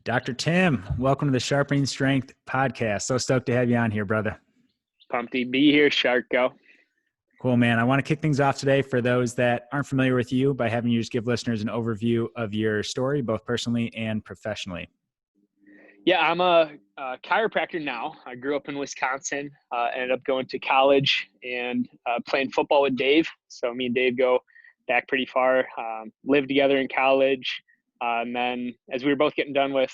Dr. Tim, welcome to the Sharpening Strength podcast. So stoked to have you on here, brother. Pumped to be here, Shark. Go. Cool, man. I want to kick things off today for those that aren't familiar with you by having you just give listeners an overview of your story, both personally and professionally. Yeah, I'm a chiropractor now. I grew up in Wisconsin, ended up going to college and playing football with Dave. So me and Dave go back pretty far, lived together in college. And then as we were both getting done with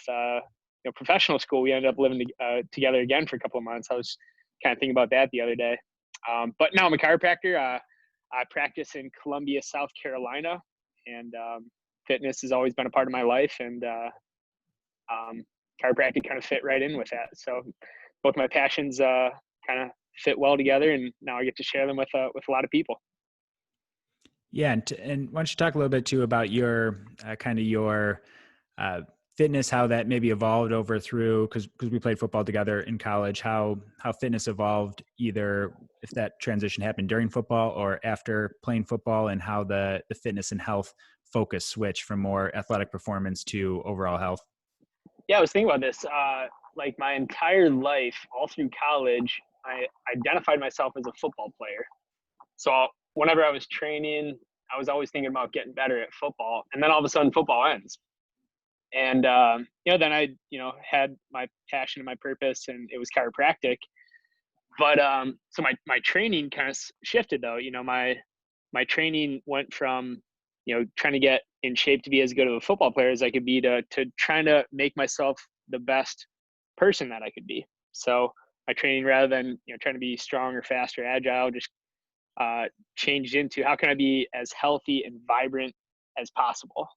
professional school, we ended up living together again for a couple of months. I was kind of thinking about that the other day. But now I'm a chiropractor. I practice in Columbia, South Carolina, and fitness has always been a part of my life, and chiropractic kind of fit right in with that. So both my passions kind of fit well together, and now I get to share them with a lot of people. Yeah, and why don't you talk a little bit too about your your fitness, how that maybe evolved over through, because we played football together in college, how fitness evolved, either if that transition happened during football or after playing football, and how the fitness and health focus switched from more athletic performance to overall health. Yeah, I was thinking about this. Like my entire life, all through college, I identified myself as a football player. So whenever I was training, I was always thinking about getting better at football. And then all of a sudden, football ends. And then I had my passion and my purpose, and it was chiropractic. But so my training kind of shifted though. My training went from trying to get in shape to be as good of a football player as I could be to trying to make myself the best person that I could be. So my training, rather than trying to be strong or fast or agile, just changed into how can I be as healthy and vibrant as possible.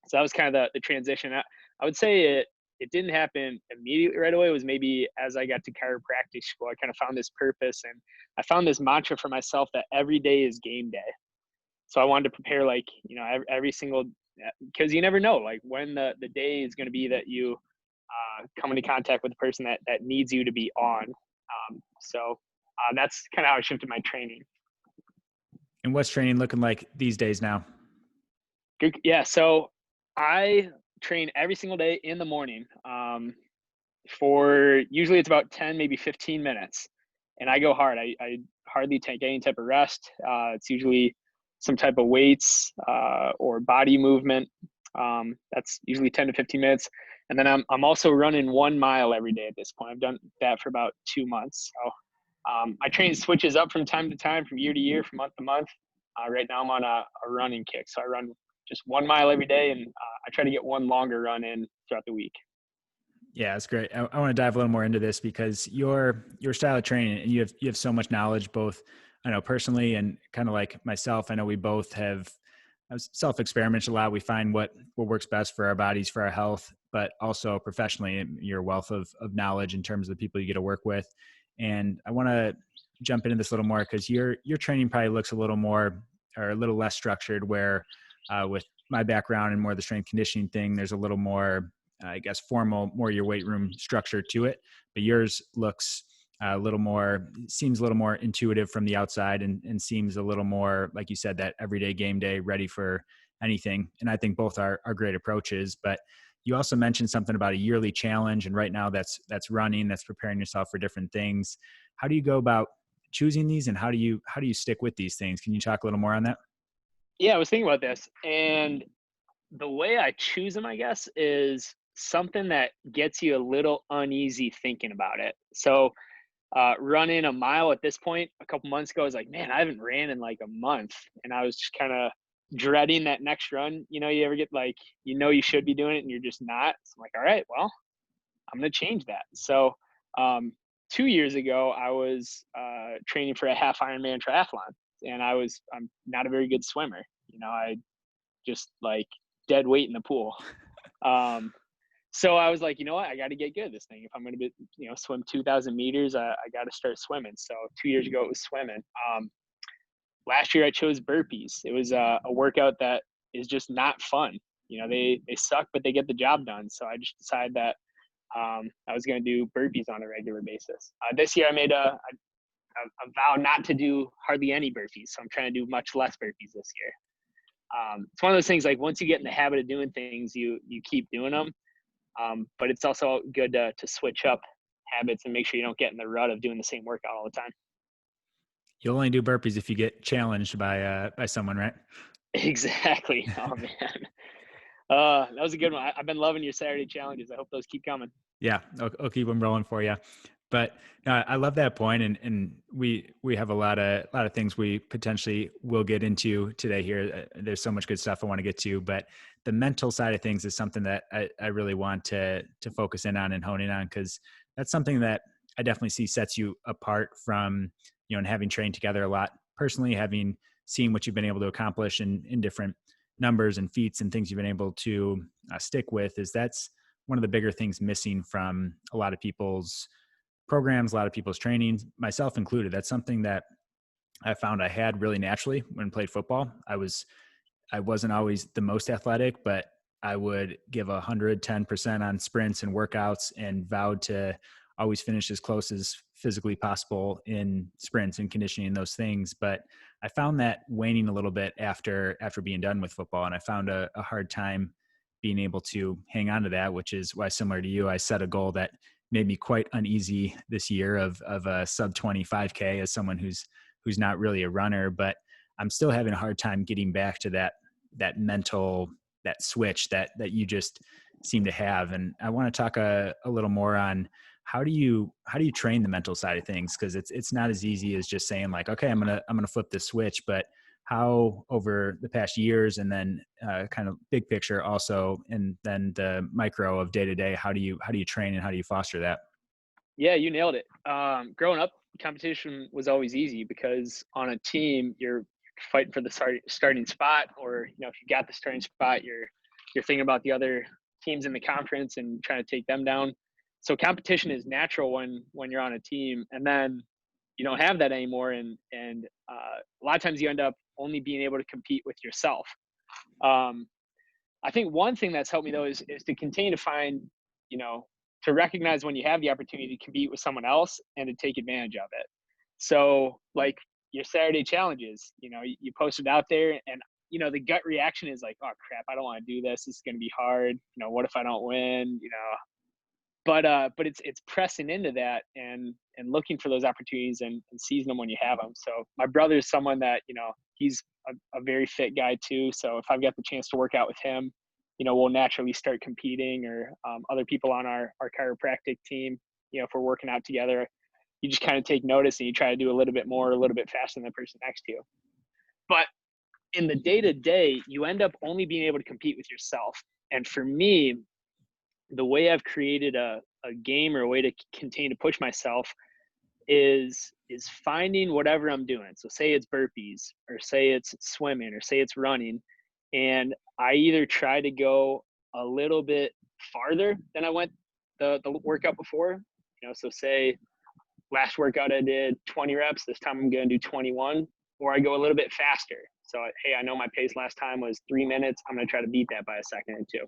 So that was kind of the transition. I would say it didn't happen immediately right away. It was maybe as I got to chiropractic school, I kind of found this purpose, and I found this mantra for myself that every day is game day. So I wanted to prepare every single, because you never know like when the day is going to be that you come into contact with the person that needs you to be on. So that's kind of how I shifted my training. And what's training looking like these days now? Good. Yeah. So I train every single day in the morning for usually it's about 10, maybe 15 minutes. And I go hard. I hardly take any type of rest. It's usually some type of weights or body movement. That's usually 10 to 15 minutes. And then I'm also running 1 mile every day at this point. I've done that for about 2 months. So my training switches up from time to time, from year to year, from month to month. Right now I'm on a running kick. So I run just 1 mile every day, and I try to get one longer run in throughout the week. Yeah, it's great. I want to dive a little more into this because your style of training, and you have so much knowledge, both I know personally and kind of like myself. I know we both have self-experimented a lot. We find what works best for our bodies, for our health, but also professionally, your wealth of knowledge in terms of the people you get to work with. And I want to jump into this a little more because your training probably looks a little more or a little less structured, where with my background and more the strength conditioning thing, there's a little more, I guess, formal, more your weight room structure to it. But yours looks seems a little more intuitive from the outside, and seems a little more, like you said, that everyday game day, ready for anything. And I think both are great approaches. But you also mentioned something about a yearly challenge, and right now that's running, that's preparing yourself for different things. How do you go about choosing these, and how do you stick with these things? Can you talk a little more on that? Yeah, I was thinking about this, and the way I choose them, I guess, is something that gets you a little uneasy thinking about it. So running a mile at this point a couple months ago, I was like, man, I haven't ran in like a month. And I was just kind of dreading that next run. You ever get like, you should be doing it and you're just not. So I'm like, all right, well, I'm going to change that. So 2 years ago, I was training for a half Ironman triathlon, and I'm not a very good swimmer. I just like dead weight in the pool. So I was like, you know what? I got to get good at this thing. If I'm going to be, swim 2,000 meters, I got to start swimming. So 2 years ago, it was swimming. Last year, I chose burpees. It was a workout that is just not fun. They suck, but they get the job done. So I just decided that I was going to do burpees on a regular basis. This year, I made a vow not to do hardly any burpees. So I'm trying to do much less burpees this year. It's one of those things, like once you get in the habit of doing things, you keep doing them. But it's also good to switch up habits and make sure you don't get in the rut of doing the same workout all the time. You'll only do burpees if you get challenged by someone, right? Exactly. Oh man. That was a good one. I've been loving your Saturday challenges. I hope those keep coming. Yeah, I'll keep them rolling for you. But no, I love that point, and we have a lot of things we potentially will get into today here. There's so much good stuff I want to get to, but the mental side of things is something that I really want to focus in on and hone in on because that's something that I definitely see sets you apart from and having trained together a lot personally, having seen what you've been able to accomplish in different numbers and feats and things you've been able to stick with is that's one of the bigger things missing from a lot of people's programs, a lot of people's trainings, myself included. That's something that I found I had really naturally when I played football. I wasn't always the most athletic, but I would give 110% on sprints and workouts and vowed to always finish as close as physically possible in sprints and conditioning and those things. But I found that waning a little bit after being done with football. And I found a hard time being able to hang on to that, which is why, similar to you, I set a goal that made me quite uneasy this year of a sub 25K as someone who's not really a runner, but I'm still having a hard time getting back to that mental that switch that you just seem to have. And I want to talk a little more on how do you train the mental side of things because it's not as easy as just saying like okay I'm gonna flip this switch, but how over the past years and then kind of big picture also and then the micro of day to day how do you train and how do you foster that? Yeah, you nailed it. Growing up, competition was always easy because on a team, you're fighting for the starting spot, or if you got the starting spot, you're thinking about the other teams in the conference and trying to take them down. So competition is natural when you're on a team, and then you don't have that anymore, and a lot of times you end up only being able to compete with yourself. Um, I think one thing that's helped me though is to continue to find, you know, to recognize when you have the opportunity to compete with someone else and to take advantage of it. So like your Saturday challenges, you post it out there and the gut reaction is like, oh crap, I don't want to do this. This is gonna be hard. What if I don't win? But it's pressing into that and looking for those opportunities and seizing them when you have them. So my brother is someone that he's a very fit guy too. So if I've got the chance to work out with him, we'll naturally start competing, or other people on our chiropractic team. If we're working out together, you just kind of take notice and you try to do a little bit more, a little bit faster than the person next to you. But in the day to day, you end up only being able to compete with yourself. And for me, the way I've created a game or a way to continue to push myself is finding whatever I'm doing. So say it's burpees, or say it's swimming, or say it's running, and I either try to go a little bit farther than I went the workout before. So say last workout I did 20 reps, this time I'm going to do 21, or I go a little bit faster. So hey, I know my pace last time was 3 minutes. I'm going to try to beat that by a second or two.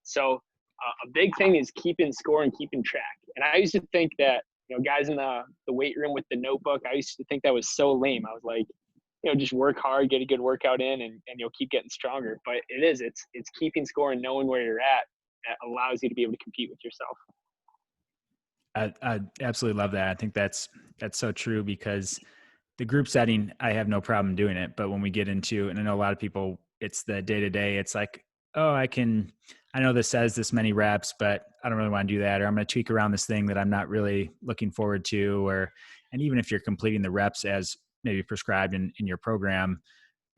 So a big thing is keeping score and keeping track. And I used to think that guys in the weight room with the notebook, I used to think that was so lame. I was like, just work hard, get a good workout in, and you'll keep getting stronger. But it's keeping score and knowing where you're at that allows you to be able to compete with yourself. I absolutely love that. I think that's so true because the group setting, I have no problem doing it. But when we get into, and I know a lot of people, it's the day to day, it's like, oh, I know this says this many reps, but I don't really want to do that. Or I'm going to tweak around this thing that I'm not really looking forward to. And even if you're completing the reps as maybe prescribed in your program,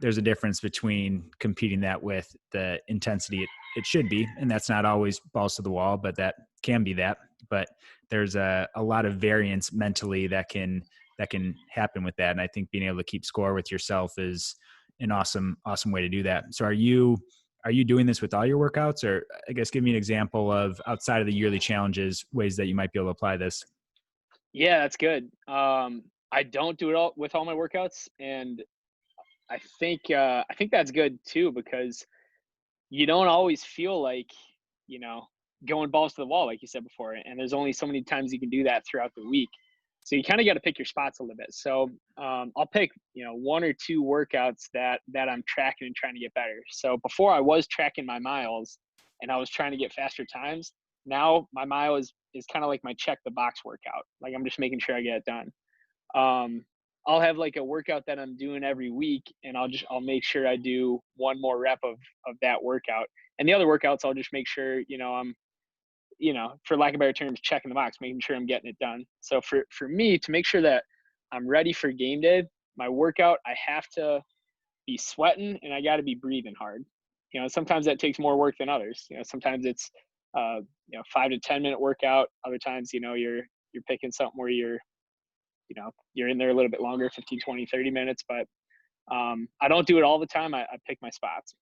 there's a difference between competing that with the intensity it should be. And that's not always balls to the wall, but that can be that. But there's a lot of variance mentally that can happen with that. And I think being able to keep score with yourself is an awesome way to do that. So are you doing this with all your workouts, or I guess give me an example of outside of the yearly challenges, ways that you might be able to apply this? Yeah, that's good. I don't do it all with all my workouts, and I think that's good too because you don't always feel like, you know, going balls to the wall, like you said before. And there's only so many times you can do that throughout the week. So you kind of got to pick your spots a little bit. So I'll pick, one or two workouts that I'm tracking and trying to get better. So before I was tracking my miles and I was trying to get faster times, now my mile is kind of like my check the box workout. Like I'm just making sure I get it done. Um, I'll have like a workout that I'm doing every week, and I'll make sure I do one more rep of that workout. And the other workouts, I'll just make sure I'm for lack of better terms, checking the box, making sure I'm getting it done. So for me to make sure that I'm ready for game day, my workout, I have to be sweating and I got to be breathing hard. Sometimes that takes more work than others. Sometimes it's 5 to 10 minute workout. Other times, you're picking something where you're in there a little bit longer, 15, 20, 30 minutes. But I don't do it all the time. I pick my spots.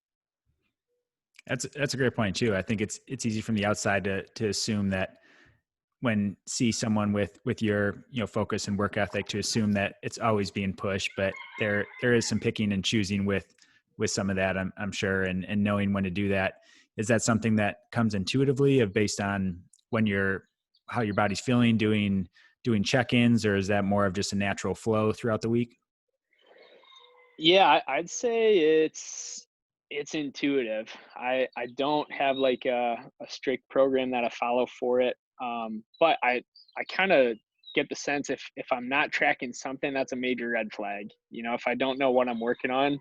That's a great point too. I think it's easy from the outside to assume that when see someone with your focus and work ethic to assume that it's always being pushed, but there is some picking and choosing with some of that, I'm sure, and knowing when to do that. Is that something that comes intuitively of based on when you're how your body's feeling, doing check-ins, or is that more of just a natural flow throughout the week? Yeah, I'd say it's intuitive. I don't have like a strict program that I follow for it. But I kind of get the sense if I'm not tracking something, that's a major red flag. If I don't know what I'm working on,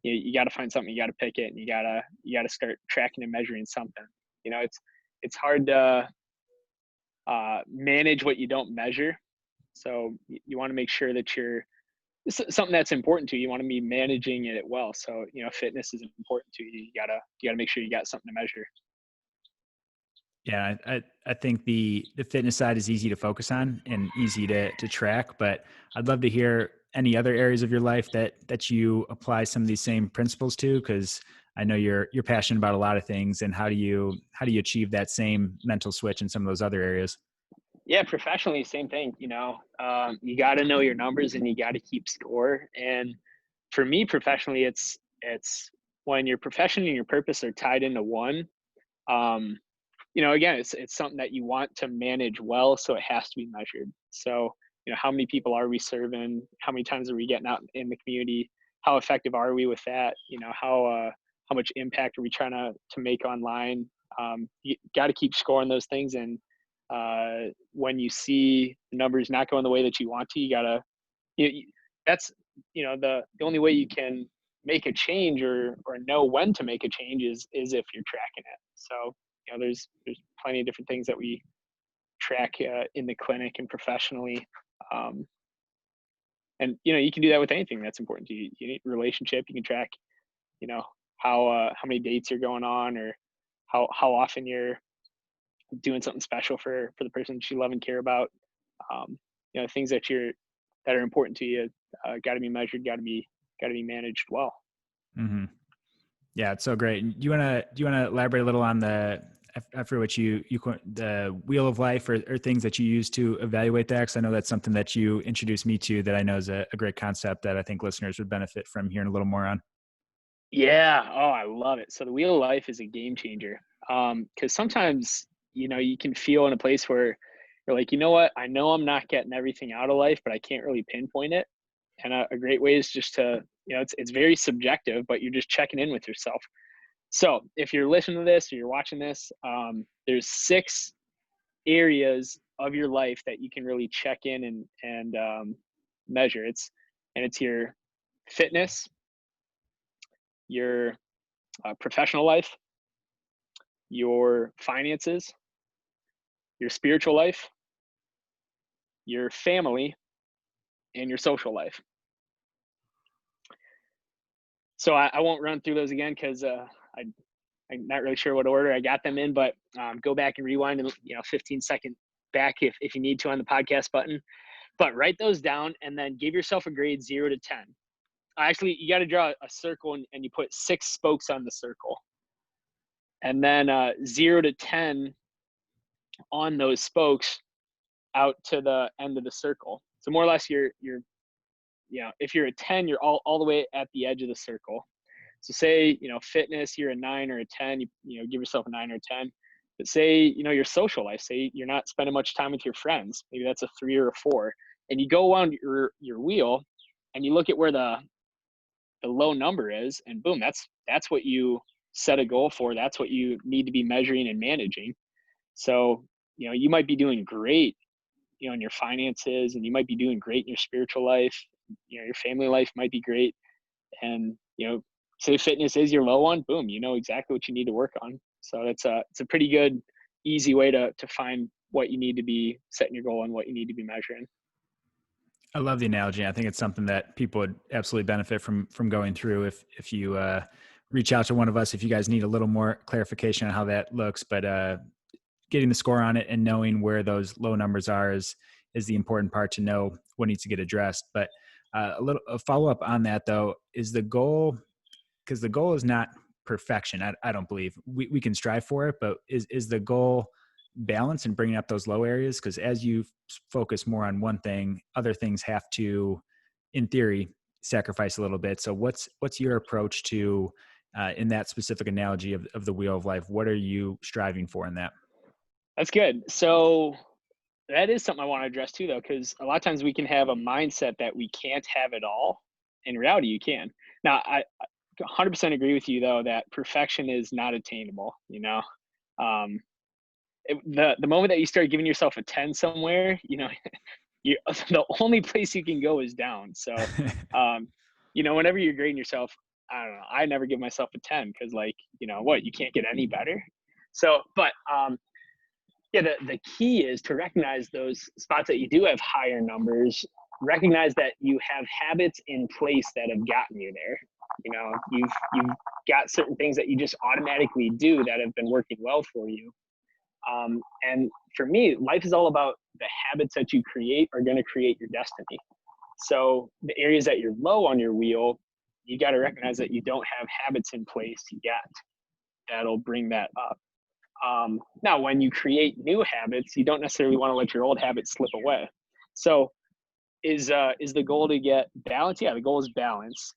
you got to find something, you got to pick it, and you got to start tracking and measuring something. It's hard to manage what you don't measure. So you want to make sure that you're something that's important to you. You want to be managing it well. So fitness is important to you. You gotta make sure you got something to measure. Yeah, I think the fitness side is easy to focus on and easy to track, but I'd love to hear any other areas of your life that you apply some of these same principles to, because I know you're passionate about a lot of things. And how do you achieve that same mental switch in some of those other areas? Yeah, professionally, same thing. You got to know your numbers and you got to keep score. And for me, professionally, it's when your profession and your purpose are tied into one. Um, again, it's something that you want to manage well, so it has to be measured. So, how many people are we serving? How many times are we getting out in the community? How effective are we with that? How much impact are we trying to make online? You got to keep scoring those things, and when you see the numbers not going the way that you want to, you gotta. That's the only way you can make a change or know when to make a change is if you're tracking it. So there's plenty of different things that we track in the clinic and professionally, um, and you can do that with anything that's important to you. You need relationship. You can track you know how many dates you're going on, or how often you're doing something special for the person that you love and care about. Things that are important to you got to be measured, got to be managed well. Hmm. Yeah, it's so great. Do you wanna elaborate a little on after what the wheel of life, or things that you use to evaluate that? Because I know that's something that you introduced me to that I know is a great concept that I think listeners would benefit from hearing a little more on. Yeah. Oh, I love it. So the wheel of life is a game changer. Because sometimes, you can feel in a place where you're like, you know what? I know I'm not getting everything out of life, but I can't really pinpoint it. And a great way is just to, it's very subjective, but you're just checking in with yourself. So if you're listening to this or you're watching this, there's 6 areas of your life that you can really check in and measure. It's your fitness, your professional life, your finances, your spiritual life, your family, and your social life. So I won't run through those again because I'm not really sure what order I got them in, but go back and rewind and 15-second back if you need to on the podcast button. But write those down and then give yourself a grade 0 to 10. Actually, you got to draw a circle and you put 6 spokes on the circle, and then 0 to 10 on those spokes out to the end of the circle. So more or less, if you're a 10, you're all the way at the edge of the circle. So say, fitness, you're a 9 or a 10, give yourself a 9 or a 10. But say, your social life, say you're not spending much time with your friends, maybe that's a 3 or a 4. And you go around your wheel and you look at where the low number is, and boom, that's what you set a goal for. That's what you need to be measuring and managing. So, you might be doing great, in your finances, and you might be doing great in your spiritual life. Your family life might be great. And, say fitness is your low one, boom, you know exactly what you need to work on. So it's a pretty good, easy way to find what you need to be setting your goal and what you need to be measuring. I love the analogy. I think it's something that people would absolutely benefit from going through if you reach out to one of us if you guys need a little more clarification on how that looks. But getting the score on it and knowing where those low numbers are is the important part to know what needs to get addressed. But a follow up on that though is the goal, because the goal is not perfection. I don't believe we can strive for it, but is the goal balance and bringing up those low areas? Because as you focus more on one thing, other things have to, in theory, sacrifice a little bit. So what's your approach to in that specific analogy of the wheel of life? What are you striving for in that? That's good. So that is something I want to address too, though, because a lot of times we can have a mindset that we can't have it all. In reality, you can. Now, I 100% agree with you, though, that perfection is not attainable. Um, the moment that you start giving yourself a 10 somewhere, you the only place you can go is down. So, um, whenever you're grading yourself, I don't know. I never give myself a 10 because, like, what, you can't get any better. So, but yeah, the key is to recognize those spots that you do have higher numbers. Recognize that you have habits in place that have gotten you there. You've got certain things that you just automatically do that have been working well for you. And for me, life is all about the habits that you create are going to create your destiny. So the areas that you're low on your wheel, you got to recognize that you don't have habits in place yet that'll bring that up. Now, when you create new habits, you don't necessarily want to let your old habits slip away. So, is the goal to get balance? Yeah, the goal is balance.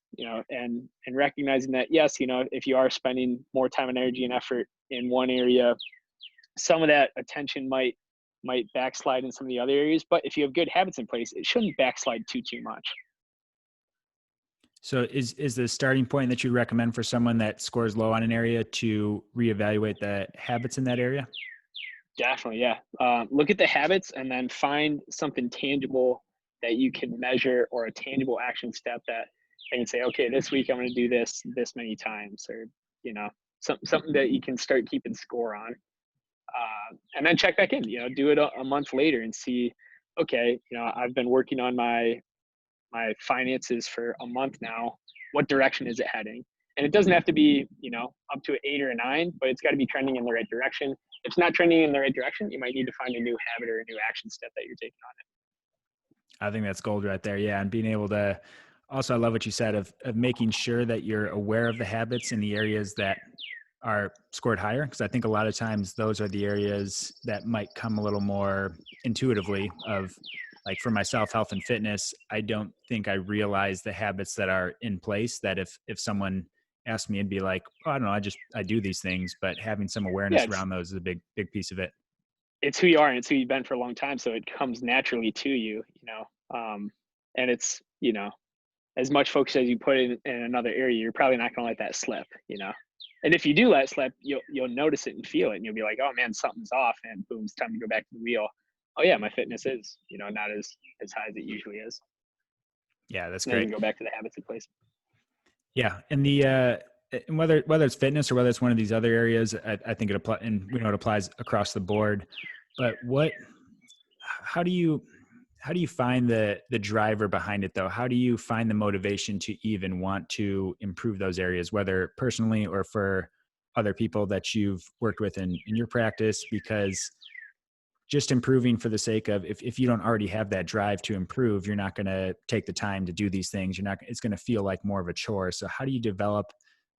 And recognizing that yes, if you are spending more time and energy and effort in one area, some of that attention might backslide in some of the other areas. But if you have good habits in place, it shouldn't backslide too much. So is the starting point that you recommend for someone that scores low on an area to reevaluate the habits in that area? Definitely, yeah. Look at the habits and then find something tangible that you can measure, or a tangible action step that I can say, okay, this week I'm going to do this many times, or something that you can start keeping score on, and then check back in. Do it a month later and see, okay, I've been working on my finances for a month now. What direction is it heading? And it doesn't have to be, up to an 8 or a 9, but it's got to be trending in the right direction. If it's not trending in the right direction, you might need to find a new habit or a new action step that you're taking on it. I think that's gold right there. Yeah. And being able to also, I love what you said of making sure that you're aware of the habits in the areas that are scored higher. Cause I think a lot of times those are the areas that might come a little more intuitively of, like, for myself, health and fitness. I don't think I realize the habits that are in place that if someone asked me, it'd be like, oh, I don't know. I do these things, but having some Yeah, awareness it's around those is a big piece of it. it's who you are and it's who you've been for a long time, so it comes naturally to you. And it's as much focus as you put in another area, you're probably not going to let that slip. And if you do let it slip, you'll notice it and feel it, and you'll be like, oh man, something's off, and boom, it's time to go back to the wheel. Oh yeah, my fitness is not as high as it usually is. Yeah, that's And then you great. can go back to the habits in place. Yeah, and and whether it's fitness or whether it's one of these other areas, I think it applies, and we know it applies across the board. But how do you how do you find the driver behind it though? How do you find the motivation to even want to improve those areas, whether personally or for other people that you've worked with in your practice? Because just improving for the sake of, if you don't already have that drive to improve, you're not going to take the time to do these things. You're not, it's going to feel like more of a chore. So how do you develop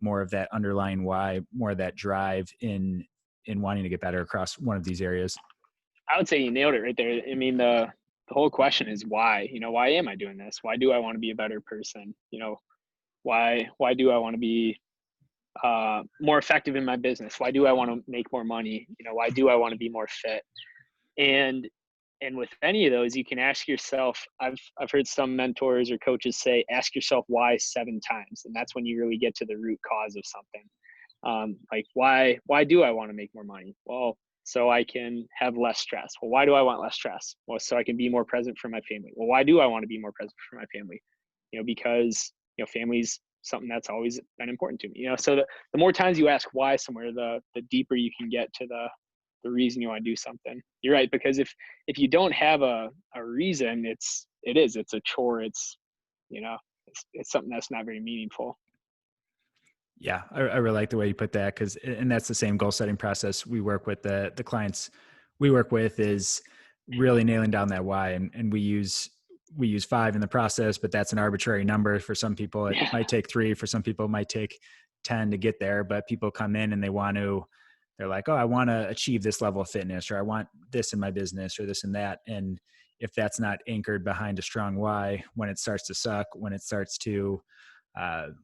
more of that underlying why, more of that drive in wanting to get better across one of these areas? I would say you nailed it right there. I mean, the whole question is why. Why am I doing this? Why do I want to be a better person? Why do I want to be more effective in my business? Why do I want to make more money? Why do I want to be more fit? And with any of those, you can ask yourself. I've heard some mentors or coaches say, ask yourself why 7 times, and that's when you really get to the root cause of something. Like why do I want to make more money? Well, so I can have less stress. Well, why do I want less stress? Well, so I can be more present for my family. Well, why do I want to be more present for my family? Because family's something that's always been important to me. So the more times you ask why somewhere, the deeper you can get to the reason you want to do something. You're right, because if you don't have a reason, it's a chore. You know, it's something that's not very meaningful. Yeah, I really like the way you put that because, and that's the same goal setting process we work with the clients we work with is really nailing down that why, and we use five in the process, but that's an arbitrary number. For some people, it Yeah, might take three. For some people, it might take 10 to get there. But people come in and they're like, oh, I want to achieve this level of fitness, or I want this in my business, or this and that. And if that's not anchored behind a strong why, when it starts to suck, when it starts to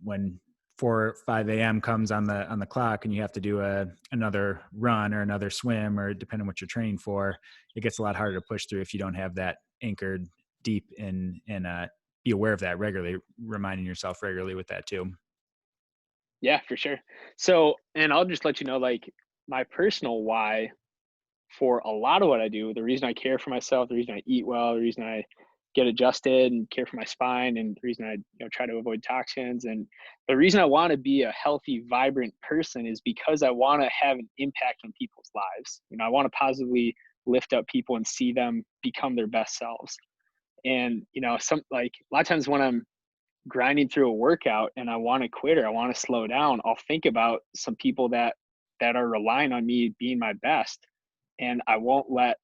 when 4 5 a.m. comes on the clock and you have to do another run or another swim, or depending on what you're training for, it gets a lot harder to push through if you don't have that anchored deep in and be aware of that regularly, reminding yourself regularly with that too. yeah, for sure. So, and I'll just let you know, like, my personal why for a lot of what I do, the reason I care for myself, the reason I eat well, the reason I get adjusted and care for my spine, and the reason I try to avoid toxins, and the reason I want to be a healthy, vibrant person is because I want to have an impact on people's lives. I want to positively lift up people and see them become their best selves. And some, like, a lot of times when I'm grinding through a workout and I want to quit or I want to slow down, I'll think about some people that are relying on me being my best, and I won't let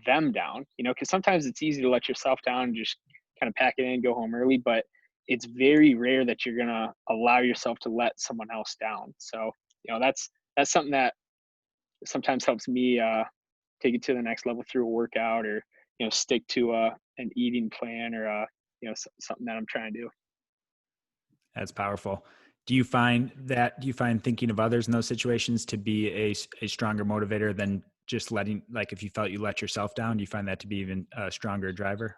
them down, because sometimes it's easy to let yourself down and just kind of pack it in, go home early, but it's very rare that you're going to allow yourself to let someone else down. So, that's something that sometimes helps me take it to the next level through a workout, or, stick to an eating plan, or, something that I'm trying to do. That's powerful. Do you find thinking of others in those situations to be a stronger motivator than just letting, like, if you felt you let yourself down, do you find that to be even a stronger driver?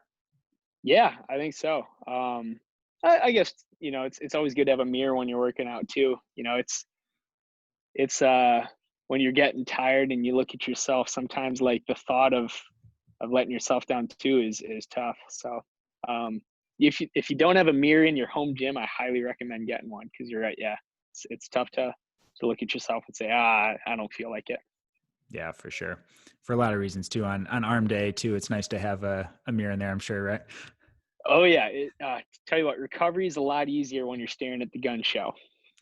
Yeah, I think so. I guess it's always good to have a mirror when you're working out too. It's when you're getting tired and you look at yourself, sometimes, like, the thought of letting yourself down too is tough. So, um, if you don't have a mirror in your home gym, I highly recommend getting one, because you're right. Yeah, it's tough to look at yourself and say, I don't feel like it. Yeah, for sure. For a lot of reasons too. On arm day too, it's nice to have a mirror in there, I'm sure, right? Oh yeah, tell you what, recovery is a lot easier when you're staring at the gun show.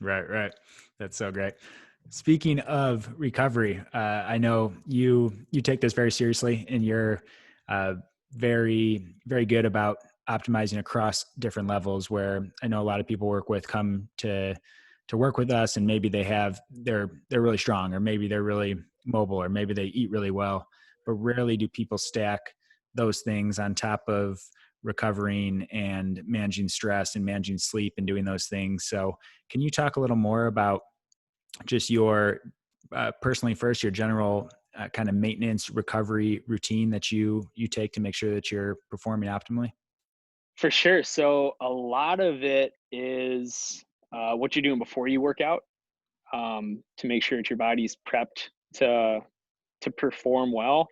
Right, right. That's so great. Speaking of recovery, I know you take this very seriously, and you're uh, very good about optimizing across different levels. Where I know a lot of people work with come to work with us, and maybe they're really strong, or maybe they're really mobile, or maybe they eat really well, but rarely do people stack those things on top of recovering and managing stress and managing sleep and doing those things. So can you talk a little more about just your personally first, your general kind of maintenance recovery routine that you take to make sure that you're performing optimally? For sure. So a lot of it is what you're doing before you work out, to make sure that your body's prepped to perform well.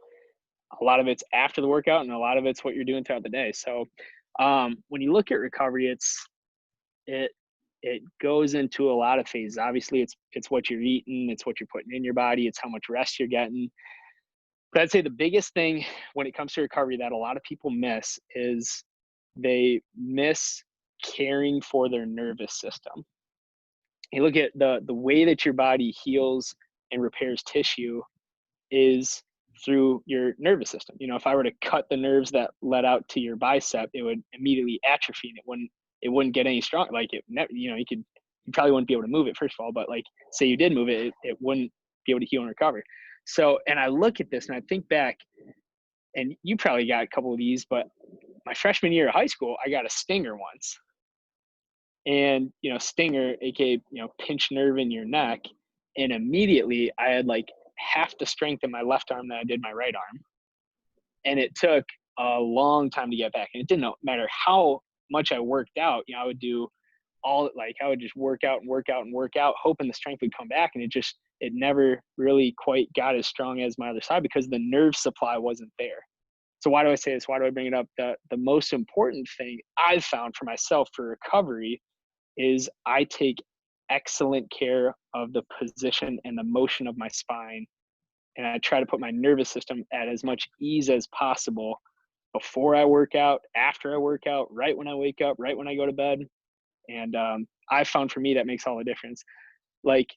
A lot of it's after the workout, and a lot of it's what you're doing throughout the day. So, when you look at recovery, it it goes into a lot of phases. Obviously, it's what you're eating, it's what you're putting in your body, it's how much rest you're getting. But I'd say the biggest thing when it comes to recovery that a lot of people miss is they miss caring for their nervous system. You look at the way that your body heals and repairs tissue is through your nervous system. If I were to cut the nerves that led out to your bicep, it would immediately atrophy, and it wouldn't get any stronger. Like, it never, you probably wouldn't be able to move it, first of all, but, like, say you did move it, it wouldn't be able to heal and recover. So, and I look at this and I think back, and you probably got a couple of these, but my freshman year of high school, I got a stinger once. And, stinger, aka, pinch nerve in your neck. And immediately I had, like, half the strength in my left arm that I did my right arm. And it took a long time to get back. And it didn't matter how much I worked out. I would do I would just work out and work out and work out, hoping the strength would come back. And it it never really quite got as strong as my other side because the nerve supply wasn't there. So why do I say this? Why do I bring it up? The most important thing I've found for myself for recovery is I take excellent care of the position and the motion of my spine, and I try to put my nervous system at as much ease as possible before I work out, after I work out, right when I wake up, right when I go to bed. And I found for me that makes all the difference. Like,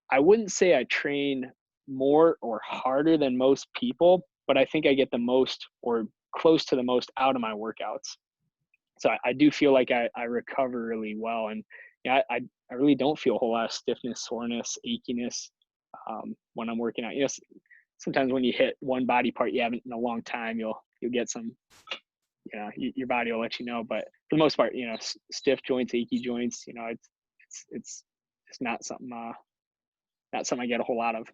I wouldn't say I train more or harder than most people, but I think I get the most or close to the most out of my workouts. So I do feel like I recover really well. And yeah, I really don't feel a whole lot of stiffness, soreness, achiness when I'm working out. Sometimes when you hit one body part you haven't in a long time, you'll get some, your body will let you know. But for the most part, stiff joints, achy joints, it's not something I get a whole lot of.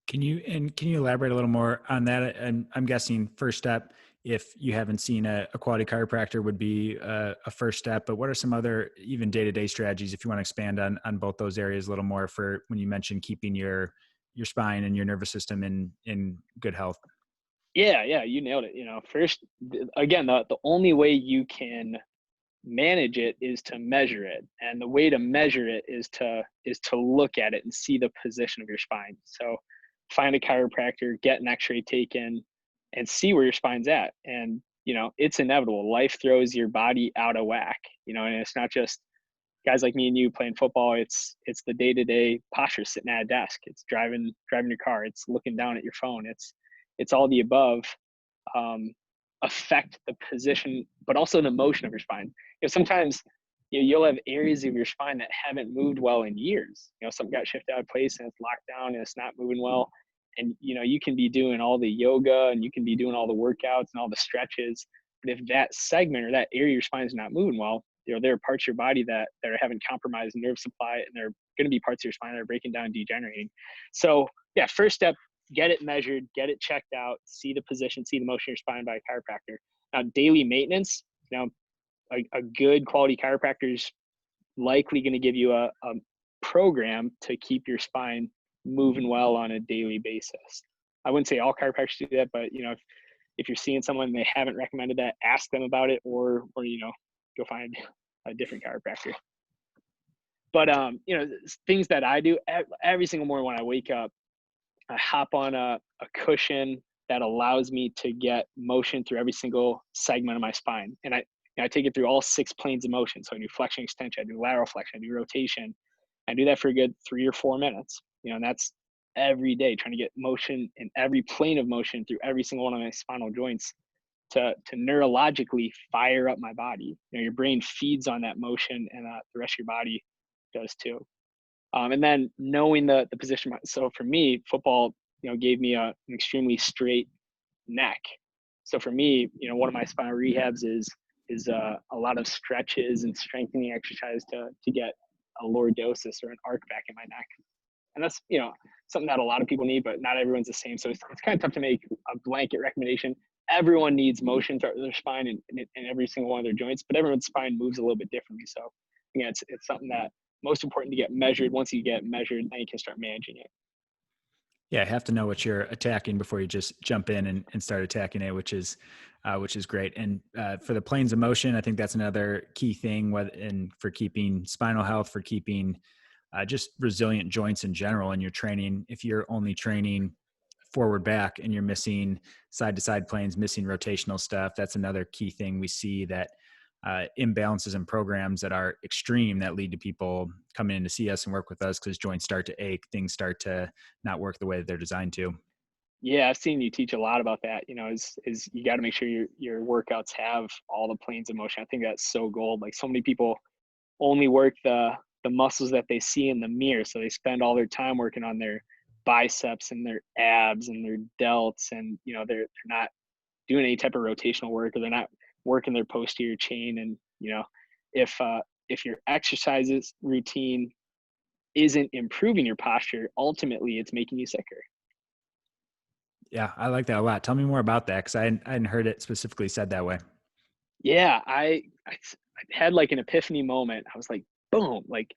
Can you elaborate a little more on that? And I'm guessing first step, if you haven't seen a quality chiropractor, would be a first step. But what are some other even day to day strategies if you want to expand on both those areas a little more for when you mentioned keeping your spine and your nervous system in good health? Yeah, yeah, you nailed it. First, again, the only way you can manage it is to measure it, and the way to measure it is to look at it and see the position of your spine. So find a chiropractor, get an x-ray taken, and see where your spine's at. And it's inevitable, life throws your body out of whack. And it's not just guys like me and you playing football. It's the day-to-day posture, sitting at a desk, it's driving your car, it's looking down at your phone, it's all the above. um, Affect the position, but also the motion of your spine. Sometimes you'll have areas of your spine that haven't moved well in years. Something got shifted out of place and it's locked down and it's not moving well. And you can be doing all the yoga and you can be doing all the workouts and all the stretches, but if that segment or that area of your spine is not moving well, there are parts of your body that are having compromised nerve supply, and there are going to be parts of your spine that are breaking down and degenerating. So yeah, first step, get it measured, get it checked out, see the position, see the motion of your spine by a chiropractor. Now, daily maintenance, a good quality chiropractor is likely going to give you a program to keep your spine moving well on a daily basis. I wouldn't say all chiropractors do that, but if you're seeing someone and they haven't recommended that, ask them about it, or go find a different chiropractor. But things that I do every single morning when I wake up, I hop on a cushion that allows me to get motion through every single segment of my spine. And I take it through all 6 planes of motion. So I do flexion, extension, I do lateral flexion, I do rotation. I do that for a good 3 or 4 minutes. And that's every day, trying to get motion in every plane of motion through every single one of my spinal joints to neurologically fire up my body. Your brain feeds on that motion, and the rest of your body does too. And then knowing the position. So for me, football, gave me an extremely straight neck. So for me, one of my spinal rehabs is a lot of stretches and strengthening exercise to get a lordosis or an arc back in my neck. And that's something that a lot of people need, but not everyone's the same. So it's kind of tough to make a blanket recommendation. Everyone needs motion throughout their spine and every single one of their joints, but everyone's spine moves a little bit differently. So it's something that most important to get measured. Once you get measured, then you can start managing it. Yeah, I have to know what you're attacking before you just jump in and start attacking it, which is great. And for the planes of motion, I think that's another key thing. And for keeping spinal health, for keeping just resilient joints in general in your training. If you're only training forward back and you're missing side to side planes, missing rotational stuff, that's another key thing we see, that imbalances in programs that are extreme that lead to people coming in to see us and work with us because joints start to ache, things start to not work the way that they're designed to. Yeah, I've seen you teach a lot about that. Is you got to make sure your workouts have all the planes of motion. I think that's so gold. Like, so many people only work the muscles that they see in the mirror, so they spend all their time working on their biceps and their abs and their delts, and they're not doing any type of rotational work, or they're not working their posterior chain. And if your exercises routine isn't improving your posture, ultimately it's making you sicker. Yeah, I like that a lot. Tell me more about that, because I hadn't heard it specifically said that way. Yeah, I had like an epiphany moment. I was like, boom, like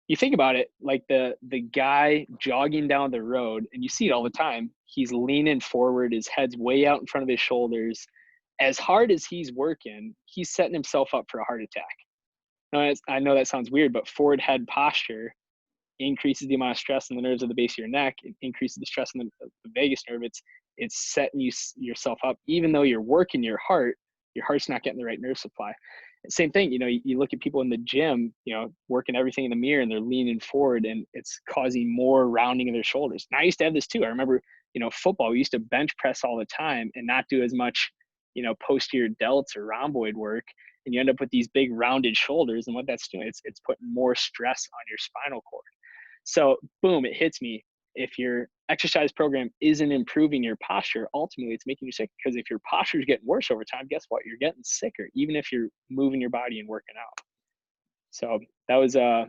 you think about it, like the guy jogging down the road, and you see it all the time. He's leaning forward, his head's way out in front of his shoulders. As hard as he's working, he's setting himself up for a heart attack. Now, I know that sounds weird, but forward head posture increases the amount of stress in the nerves of the base of your neck. It increases the stress in the vagus nerve. It's setting yourself up. Even though you're working your heart's not getting the right nerve supply. Same thing, you look at people in the gym, working everything in the mirror, and they're leaning forward, and it's causing more rounding of their shoulders. And I used to have this too. I remember, football, we used to bench press all the time and not do as much, posterior delts or rhomboid work. And you end up with these big rounded shoulders. And what that's doing, it's putting more stress on your spinal cord. So boom, it hits me. If your exercise program isn't improving your posture, ultimately it's making you sick, because if your posture is getting worse over time, guess what? You're getting sicker, even if you're moving your body and working out. So that was a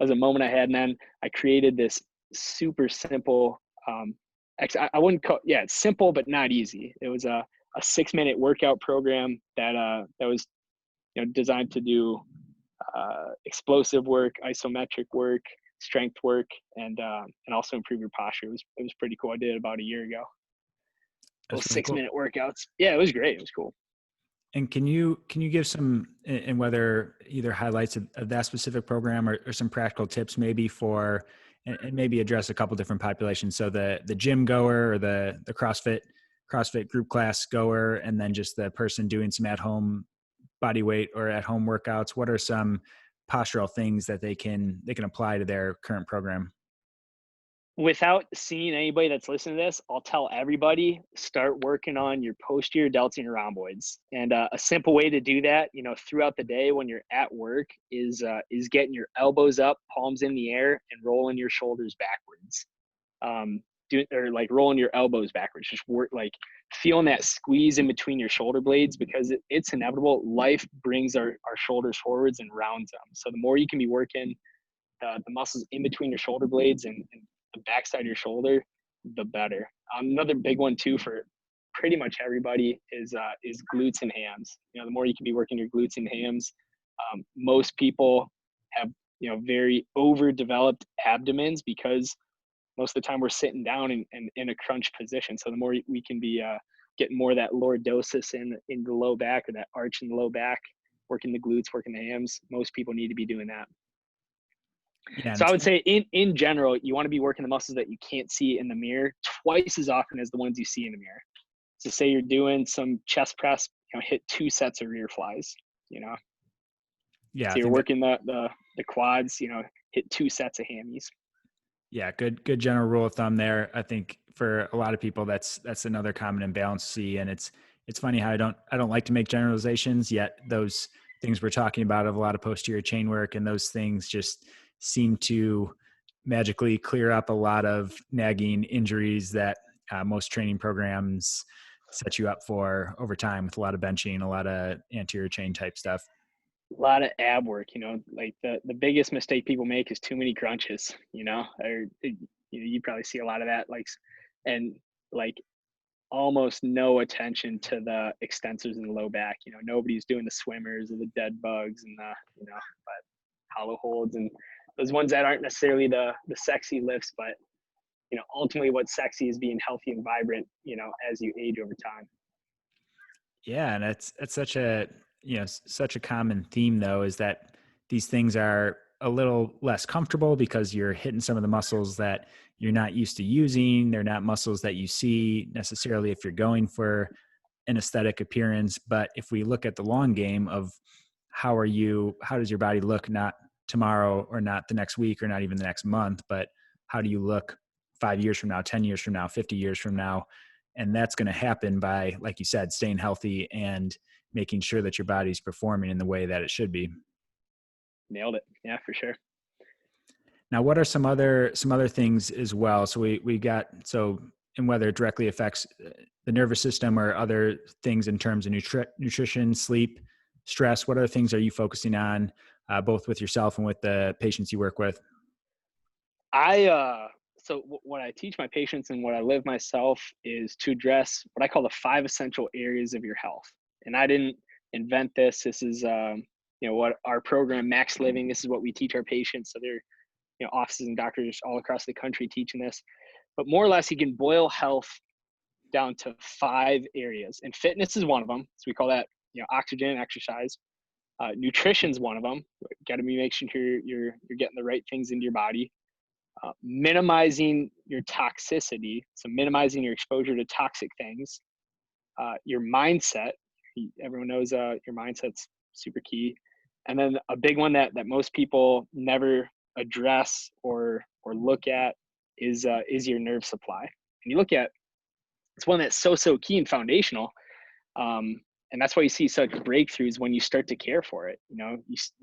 moment I had, and then I created this super simple. I wouldn't call, yeah, it's simple but not easy. It was a 6 minute workout program that was designed to do explosive work, isometric work, strength work, and also improve your posture. It was pretty cool. I did it about a year ago. Those That's really six cool. minute workouts. Yeah, it was great. It was cool. And can you give some, and whether either highlights of that specific program, or some practical tips maybe for, and maybe address a couple different populations. So the gym goer, or the CrossFit group class goer, and then just the person doing some at home body weight or at home workouts. What are some postural things that they can apply to their current program? Without seeing anybody that's listening to this, I'll tell everybody, start working on your posterior delts and your rhomboids. And a simple way to do that, throughout the day when you're at work, is getting your elbows up, palms in the air, and rolling your shoulders backwards. Or like rolling your elbows backwards. Just work, like feeling that squeeze in between your shoulder blades, because it's inevitable. Life brings our shoulders forwards and rounds them. So the more you can be working the muscles in between your shoulder blades and the backside of your shoulder, the better. Another big one too for pretty much everybody is glutes and hams. The more you can be working your glutes and hams. Most people have very overdeveloped abdomens, because most of the time we're sitting down and in a crunch position. So the more we can be getting more of that lordosis in the low back, or that arch in the low back, working the glutes, working the hams. Most people need to be doing that. Yeah, and So I would say in general, you want to be working the muscles that you can't see in the mirror twice as often as the ones you see in the mirror. So say you're doing some chest press, hit 2 sets of rear flies, you know. yeah, I So you're think that, working the quads, hit 2 sets of hammies. yeah, good general rule of thumb there. I think for a lot of people, that's another common imbalance to see. And it's funny how I don't like to make generalizations, yet those things we're talking about, of a lot of posterior chain work, and those things just seem to magically clear up a lot of nagging injuries that most training programs set you up for over time, with a lot of benching, a lot of anterior chain type stuff. A lot of ab work, like the biggest mistake people make is too many crunches, or you probably see a lot of that, and like almost no attention to the extensors in the low back. Nobody's doing the swimmers or the dead bugs and but hollow holds and those ones that aren't necessarily the sexy lifts, but ultimately what's sexy is being healthy and vibrant, as you age over time. Yeah, and it's such a, such a common theme though, is that these things are a little less comfortable because you're hitting some of the muscles that you're not used to using. They're not muscles that you see necessarily if you're going for an aesthetic appearance. But if we look at the long game of how does your body look, not tomorrow, or not the next week, or not even the next month, but how do you look 5 years from now, 10 years from now, 50 years from now? And that's going to happen by, like you said, staying healthy and making sure that your body's performing in the way that it should be. Nailed it. Yeah, for sure. Now, what are some other things as well? So we got, so, and whether it directly affects the nervous system or other things in terms of nutrition, sleep, stress. What other things are you focusing on, both with yourself and with the patients you work with? What I teach my patients and what I live myself is to address what I call the 5 essential areas of your health. And I didn't invent this. This is what our program, Max Living, this is what we teach our patients. So they're, offices and doctors all across the country teaching this. But more or less, you can boil health down to 5 areas, and fitness is one of them. So we call that, oxygen, exercise. Nutrition is one of them. Got to be making sure you're getting the right things into your body. Minimizing your toxicity, so minimizing your exposure to toxic things. Your mindset. Everyone knows your mindset's super key. And then a big one that most people never address or look at is your nerve supply. And you look at, it's one that's so key and foundational. And that's why you see such breakthroughs when you start to care for it. You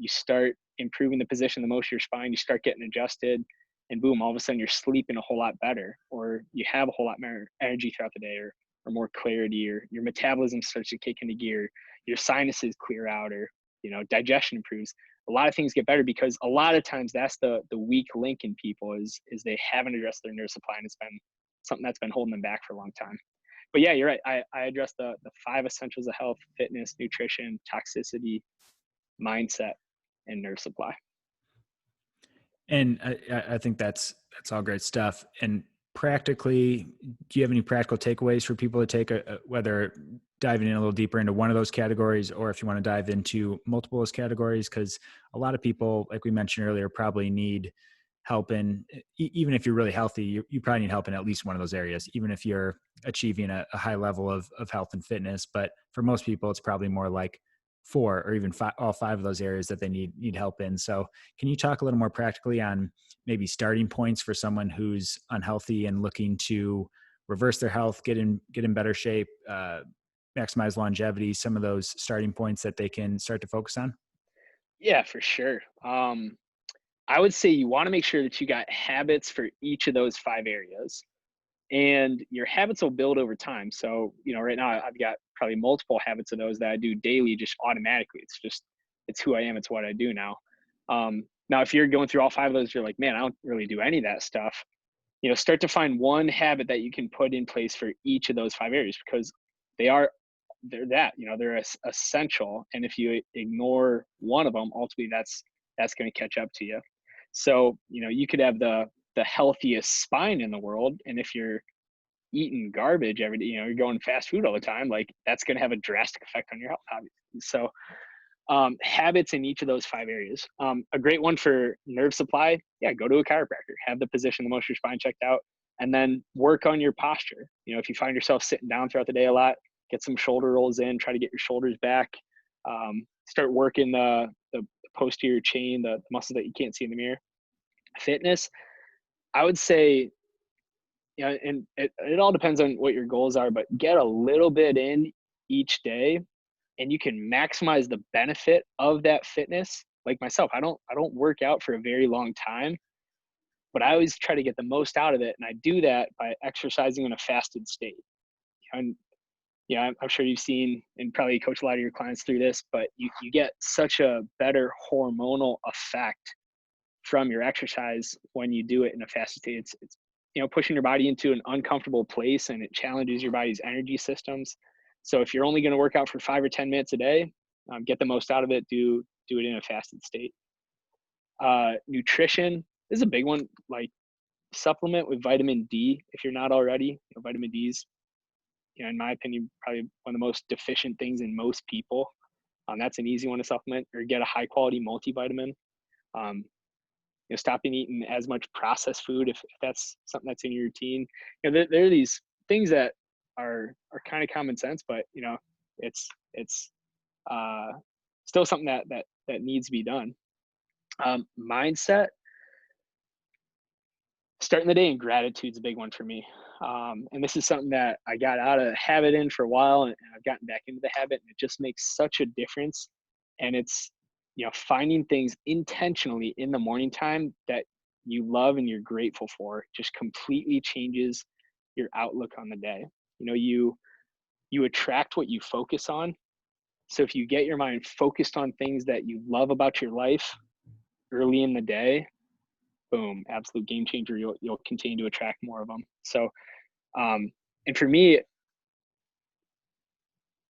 start improving the position, the motion of your spine, you start getting adjusted, and boom, all of a sudden you're sleeping a whole lot better, or you have a whole lot more energy throughout the day, or more clarity, or your metabolism starts to kick into gear, your sinuses clear out, or digestion improves. A lot of things get better because a lot of times that's the weak link in people is they haven't addressed their nerve supply, and it's been something that's been holding them back for a long time. But yeah, you're right. I address the 5 essentials of health: fitness, nutrition, toxicity, mindset, and nerve supply. And I think that's all great stuff. And practically, do you have any practical takeaways for people to take, whether diving in a little deeper into one of those categories, or if you want to dive into multiple of those categories? Because a lot of people, like we mentioned earlier, probably need help in, even if you're really healthy, you probably need help in at least one of those areas, even if you're achieving a high level of health and fitness. But for most people, it's probably more like four or even five, all five of those areas that they need help in. So can you talk a little more practically on maybe starting points for someone who's unhealthy and looking to reverse their health, get in better shape, maximize longevity, some of those starting points that they can start to focus on? Yeah, for sure. I would say you want to make sure that you got habits for each of those 5 areas, and your habits will build over time. So, right now I've got probably multiple habits of those that I do daily just automatically. It's who I am. It's what I do now. Now, if you're going through all 5 of those, you're like, man, I don't really do any of that stuff. Start to find one habit that you can put in place for each of those 5 areas, because they are they're essential. And if you ignore one of them, ultimately that's going to catch up to you. So you could have the healthiest spine in the world, and if you're eating garbage every day, you're going fast food all the time, like that's going to have a drastic effect on your health, obviously. So habits in each of those 5 areas. A great one for nerve supply, yeah, go to a chiropractor, have the position, the motion of your spine checked out, and then work on your posture. If you find yourself sitting down throughout the day a lot, get some shoulder rolls in, try to get your shoulders back. Start working the posterior chain, the muscle that you can't see in the mirror. Fitness, I would say, and it all depends on what your goals are, but get a little bit in each day, and you can maximize the benefit of that fitness. Like myself, I don't work out for a very long time, but I always try to get the most out of it, and I do that by exercising in a fasted state. And I'm sure you've seen and probably coach a lot of your clients through this, but you get such a better hormonal effect from your exercise when you do it in a fasted state. It's pushing your body into an uncomfortable place, and it challenges your body's energy systems. So if you're only going to work out for 5 or 10 minutes a day, get the most out of it. Do it in a fasted state. Nutrition is a big one. Like, supplement with vitamin D if you're not already. Vitamin D's, in my opinion, probably one of the most deficient things in most people. That's an easy one to supplement, or get a high quality multivitamin. Um, stopping eating as much processed food if that's something that's in your routine. There are these things that are kind of common sense, but it's uh, still something that needs to be done. Mindset, starting the day in gratitude is a big one for me. And this is something that I got out of habit in for a while, and I've gotten back into the habit, and it just makes such a difference. And it's, finding things intentionally in the morning time that you love and you're grateful for just completely changes your outlook on the day. You attract what you focus on. So if you get your mind focused on things that you love about your life early in the day, boom, absolute game changer. You'll continue to attract more of them. So, and for me,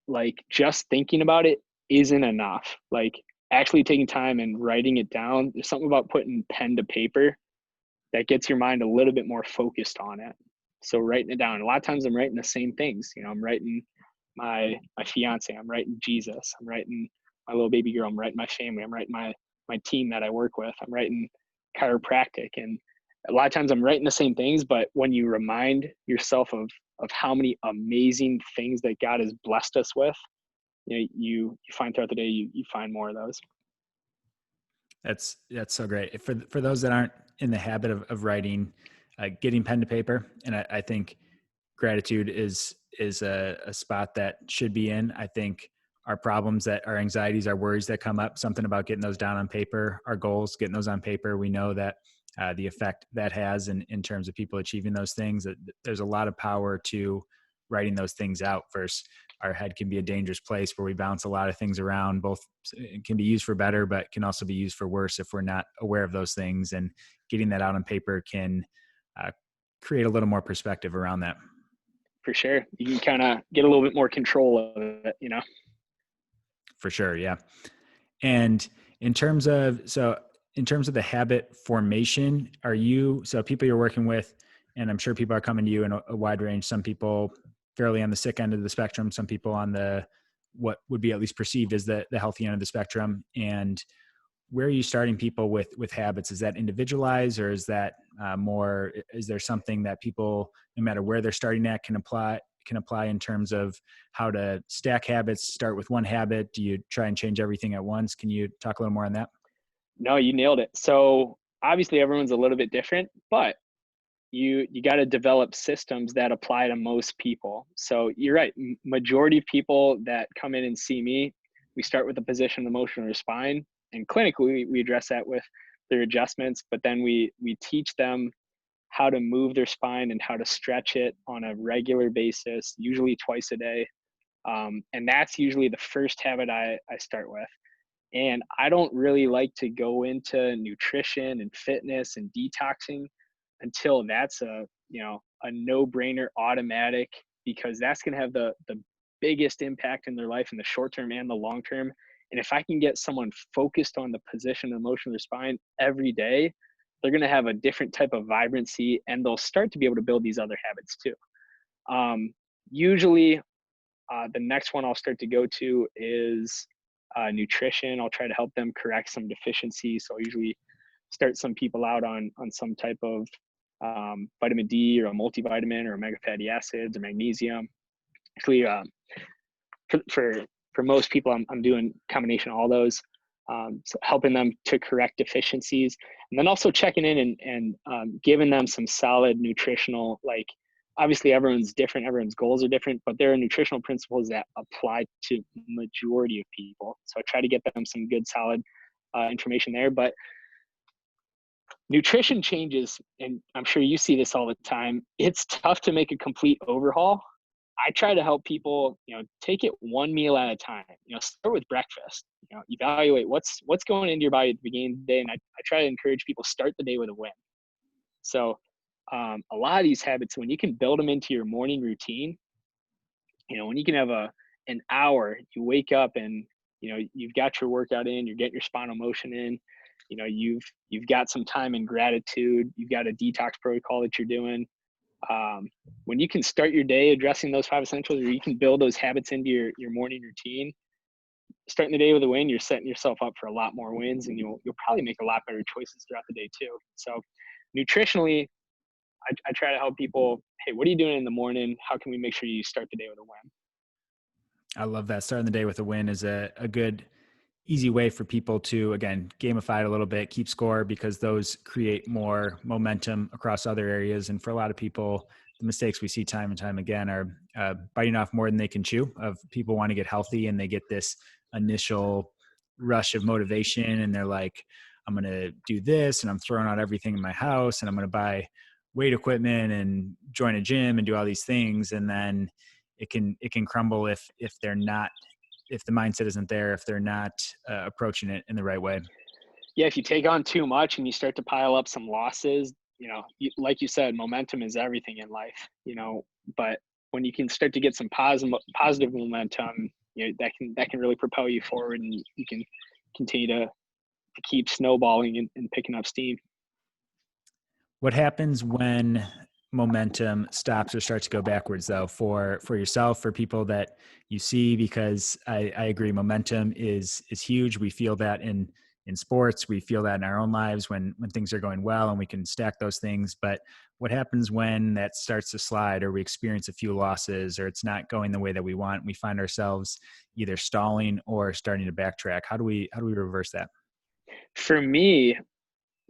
like, just thinking about it isn't enough. Like, actually taking time and writing it down. There's something about putting pen to paper that gets your mind a little bit more focused on it. So writing it down. A lot of times I'm writing the same things. I'm writing my fiance, I'm writing Jesus, I'm writing my little baby girl, I'm writing my family, I'm writing my team that I work with, I'm writing chiropractic. And a lot of times I'm writing the same things, but when you remind yourself of how many amazing things that God has blessed us with, you find throughout the day, you find more of those. That's so great. For those that aren't in the habit of writing, getting pen to paper, and I think gratitude is a spot that should be in. I think our problems, that our anxieties, our worries that come up, something about getting those down on paper, our goals, getting those on paper. We know that the effect that has in terms of people achieving those things. That there's a lot of power to writing those things out. Versus our head can be a dangerous place where we bounce a lot of things around. Both it can be used for better, but can also be used for worse if we're not aware of those things. And getting that out on paper can uh, create a little more perspective around that. For sure. You can kind of get a little bit more control of it. For sure, yeah. And in terms of in terms of the habit formation, are you so people you're working with, and I'm sure people are coming to you in a wide range. Some people fairly on the sick end of the spectrum, some people on the what would be at least perceived as the healthy end of the spectrum. And where are you starting people with habits? Is that individualized, or is that more? Is there something that people, no matter where they're starting at, can apply in terms of how to stack habits? Start with one habit. Do you try and change everything at once? Can you talk a little more on that? No, you nailed it. So obviously everyone's a little bit different, but you got to develop systems that apply to most people. So you're right. Majority of people that come in and see me, we start with the position of the motion of their spine, and clinically we address that with their adjustments. But then we teach them how to move their spine and how to stretch it on a regular basis, usually twice a day. And that's usually the first habit I start with. And I don't really like to go into nutrition and fitness and detoxing until that's a no-brainer automatic, because that's going to have the biggest impact in their life in the short term and the long term. And if I can get someone focused on the position and motion of their spine every day, they're going to have a different type of vibrancy, and they'll start to be able to build these other habits too. Usually the next one I'll start to go to is nutrition. I'll try to help them correct some deficiencies. So I usually start some people out on some type of vitamin D or a multivitamin or omega fatty acids or magnesium. Actually, for most people, I'm doing combination of all those, so helping them to correct deficiencies, and then also checking in and giving them some solid nutritional, like, obviously everyone's different, everyone's goals are different, but there are nutritional principles that apply to majority of people. So I try to get them some good solid information there. But nutrition changes, and I'm sure you see this all the time, it's tough to make a complete overhaul. I try to help people, take it one meal at a time. Start with breakfast. Evaluate what's going into your body at the beginning of the day, and I try to encourage people start the day with a win. So a lot of these habits, when you can build them into your morning routine, when you can have an hour, you wake up and you've got your workout in, you're getting your spinal motion in, you've got some time in gratitude, you've got a detox protocol that you're doing. When you can start your day addressing those five essentials, or you can build those habits into your morning routine, starting the day with a win, you're setting yourself up for a lot more wins, and you'll probably make a lot better choices throughout the day too. So nutritionally, I try to help people. Hey, what are you doing in the morning? How can we make sure you start the day with a win? I love that. Starting the day with a win is a good, easy way for people to, again, gamify it a little bit, keep score, because those create more momentum across other areas. And for a lot of people, the mistakes we see time and time again are biting off more than they can chew. Of people want to get healthy and they get this initial rush of motivation, and they're like, I'm going to do this, and I'm throwing out everything in my house, and I'm going to buy weight equipment and join a gym and do all these things. And then it can crumble if they're not, if the mindset isn't there, if they're not approaching it in the right way. Yeah, if you take on too much and you start to pile up some losses, like you said, momentum is everything in life. But when you can start to get some positive momentum, that can really propel you forward, and you can continue to keep snowballing and picking up steam. What happens when momentum stops or starts to go backwards, though, for yourself, for people that you see? Because I agree, momentum is huge. We feel that in sports, we feel that in our own lives when things are going well and we can stack those things. But what happens when that starts to slide, or we experience a few losses, or it's not going the way that we want? We find ourselves either stalling or starting to backtrack. How do we reverse that? For me,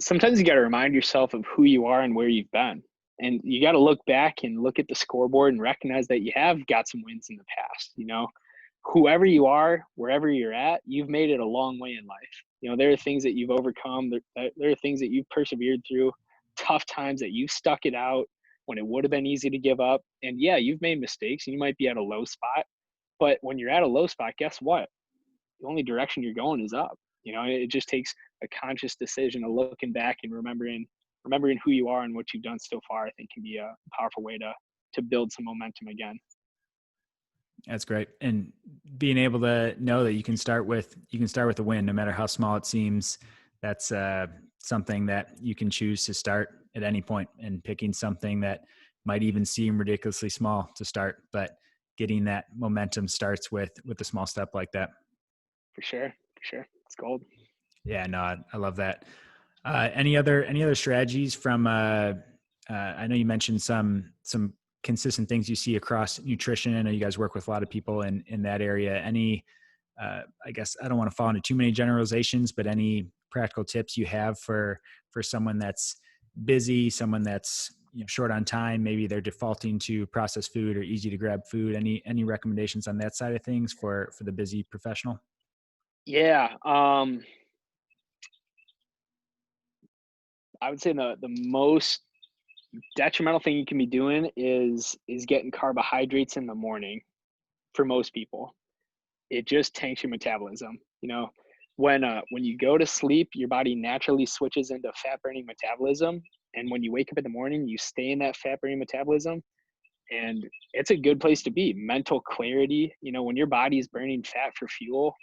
sometimes you got to remind yourself of who you are and where you've been. And you got to look back and look at the scoreboard and recognize that you have got some wins in the past. Whoever you are, wherever you're at, you've made it a long way in life. There are things that you've overcome. There are things that you've persevered through, tough times that you've stuck it out when it would have been easy to give up. And yeah, you've made mistakes and you might be at a low spot. But when you're at a low spot, guess what? The only direction you're going is up. It just takes a conscious decision of looking back and remembering who you are and what you've done so far. I think can be a powerful way to build some momentum again. That's great. And being able to know that you can start with a win, no matter how small it seems. That's something that you can choose to start at any point, and picking something that might even seem ridiculously small to start, but getting that momentum starts with a small step like that. For sure, it's gold. Yeah, no, I love that. Any other strategies from? I know you mentioned some consistent things you see across nutrition. I know you guys work with a lot of people in that area. Any, I guess I don't want to fall into too many generalizations, but any practical tips you have for someone that's busy, someone that's short on time, maybe they're defaulting to processed food or easy to grab food. Any recommendations on that side of things for the busy professional? Yeah, I would say the most detrimental thing you can be doing is getting carbohydrates in the morning for most people. It just tanks your metabolism. When you go to sleep, your body naturally switches into fat burning metabolism, and when you wake up in the morning, you stay in that fat burning metabolism, and it's a good place to be. Mental clarity. When your body is burning fat for fuel,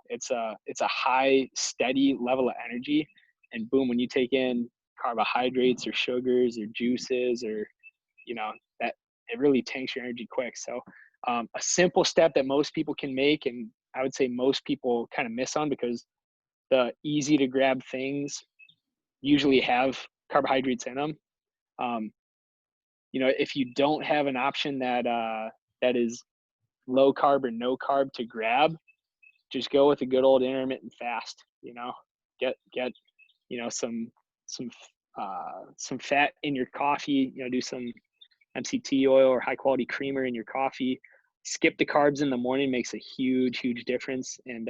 it's a high steady level of energy, and boom, when you take in carbohydrates or sugars or juices or that, it really tanks your energy quick. So a simple step that most people can make, and I would say most people kind of miss on, because the easy to grab things usually have carbohydrates in them. um, if you don't have an option that is low carb or no carb to grab, just go with a good old intermittent fast. Get some some fat in your coffee. Do some MCT oil or high quality creamer in your coffee. Skip the carbs in the morning makes a huge difference. And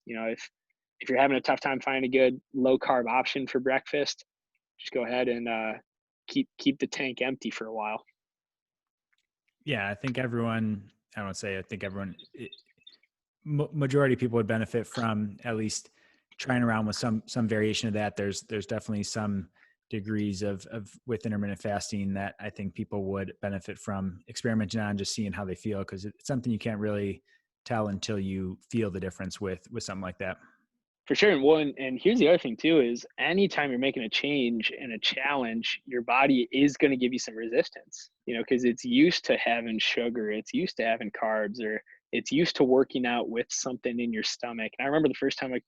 if you're having a tough time finding a good low carb option for breakfast, just go ahead and keep the tank empty for a while. Yeah, I think everyone. I don't say I think everyone. Majority of people would benefit from at least trying around with some variation of that. There's definitely some degrees of with intermittent fasting that I think people would benefit from experimenting on, just seeing how they feel, because it's something you can't really tell until you feel the difference with something like that. For sure. And here's the other thing too, is anytime you're making a change and a challenge, your body is going to give you some resistance, because it's used to having sugar, it's used to having carbs, or it's used to working out with something in your stomach. And I remember the first time I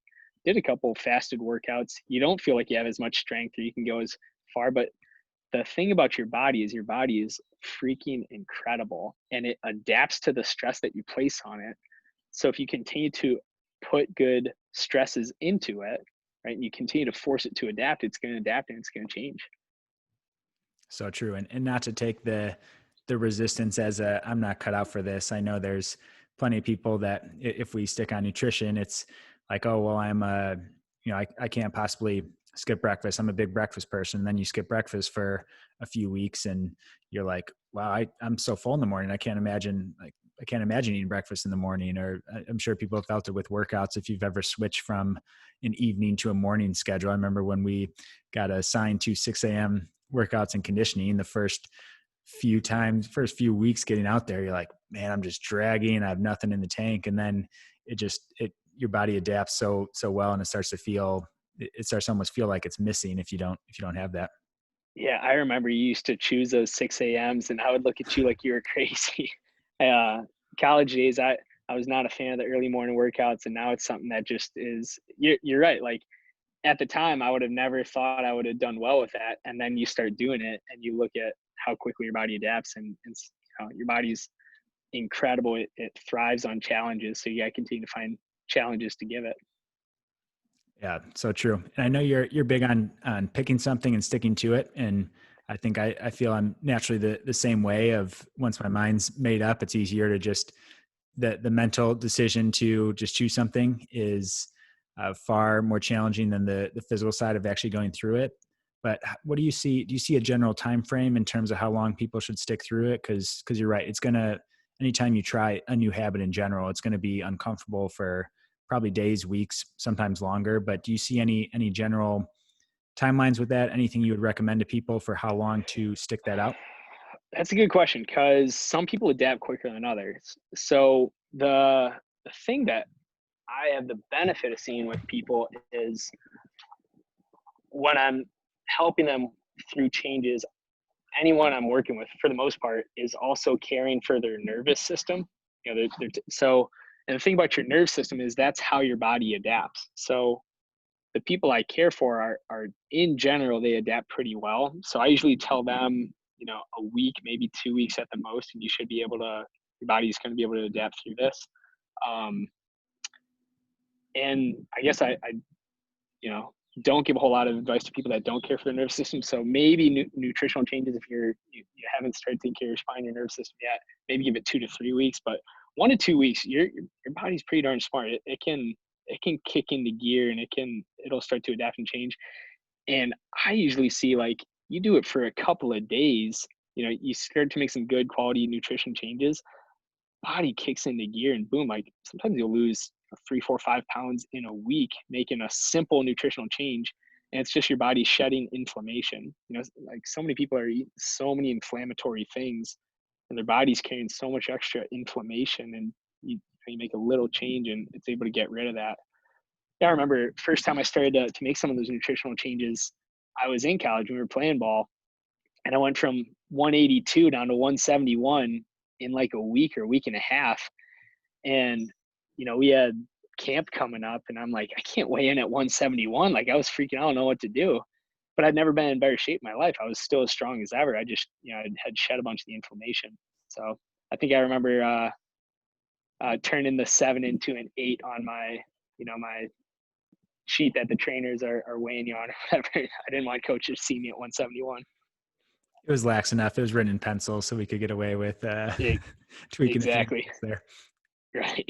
did a couple of fasted workouts, you don't feel like you have as much strength or you can go as far. But the thing about your body is freaking incredible, and it adapts to the stress that you place on it. So if you continue to put good stresses into it, right, and you continue to force it to adapt, it's going to adapt and it's going to change. So true. And not to take the resistance as a I'm not cut out for this. I know there's plenty of people that if we stick on nutrition, it's like, oh well, I can't possibly skip breakfast. I'm a big breakfast person. And then you skip breakfast for a few weeks and you're like, wow, I'm so full in the morning. I can't imagine eating breakfast in the morning. Or I'm sure people have felt it with workouts. If you've ever switched from an evening to a morning schedule. I remember when we got assigned to 6 a.m. workouts and conditioning, the first few weeks getting out there, you're like, man, I'm just dragging. I have nothing in the tank. And then it your body adapts so well, and it starts to feel, it starts to almost feel like it's missing if you don't have that. Yeah, I remember you used to choose those 6 a.m.s, and I would look at you like you were crazy. Uh, College days, I was not a fan of the early morning workouts, and now it's something that just is. You're right. Like at the time, I would have never thought I would have done well with that, and then you start doing it, and you look at how quickly your body adapts, and your body's incredible. It thrives on challenges, so you got to continue to find challenges to give it. Yeah, so true. And I know you're big on picking something and sticking to it. And I think I feel I'm naturally the same way. Of once my mind's made up, it's easier to just, the mental decision to just choose something is far more challenging than the physical side of actually going through it. But what do you see? Do you see a general time frame in terms of how long people should stick through it? Because you're right, it's gonna, anytime you try a new habit in general, it's gonna be uncomfortable for probably days, weeks, sometimes longer. But do you see any general timelines with that? Anything you would recommend to people for how long to stick that out? That's a good question because some people adapt quicker than others. So the thing that I have the benefit of seeing with people is when I'm helping them through changes, anyone I'm working with, for the most part, is also caring for their nervous system. So, and the thing about your nerve system is that's how your body adapts. So, the people I care for are in general, they adapt pretty well. So, I usually tell them, a week, maybe 2 weeks at the most, and you should be able to, your body's going to be able to adapt through this. Um, and I guess I you know, don't give a whole lot of advice to people that don't care for their nervous system. So maybe nutritional changes, if you haven't started taking care of your spine, your nervous system yet, maybe give it 2 to 3 weeks. But 1 to 2 weeks, your body's pretty darn smart. It can kick into gear, and it'll start to adapt and change. And I usually see, like, you do it for a couple of days. You start to make some good quality nutrition changes, body kicks into gear, and boom, like sometimes you'll lose 3, 4, 5 pounds in a week making a simple nutritional change. And it's just your body shedding inflammation. Like so many people are eating so many inflammatory things, and their body's carrying so much extra inflammation, and you make a little change and it's able to get rid of that. Yeah, I remember first time I started to make some of those nutritional changes, I was in college, we were playing ball, and I went from 182 down to 171 in like a week or a week and a half. And we had camp coming up, and I'm like, I can't weigh in at 171. Like, I was freaking out, I don't know what to do. But I'd never been in better shape in my life. I was still as strong as ever. I just, I had shed a bunch of the inflammation. So I think I remember turning the 7 into an 8 on my sheet that the trainers are weighing you on or whatever. I didn't want coaches to see me at 171. It was lax enough. It was written in pencil, so we could get away with Yeah, tweaking a few exactly. things there. Right.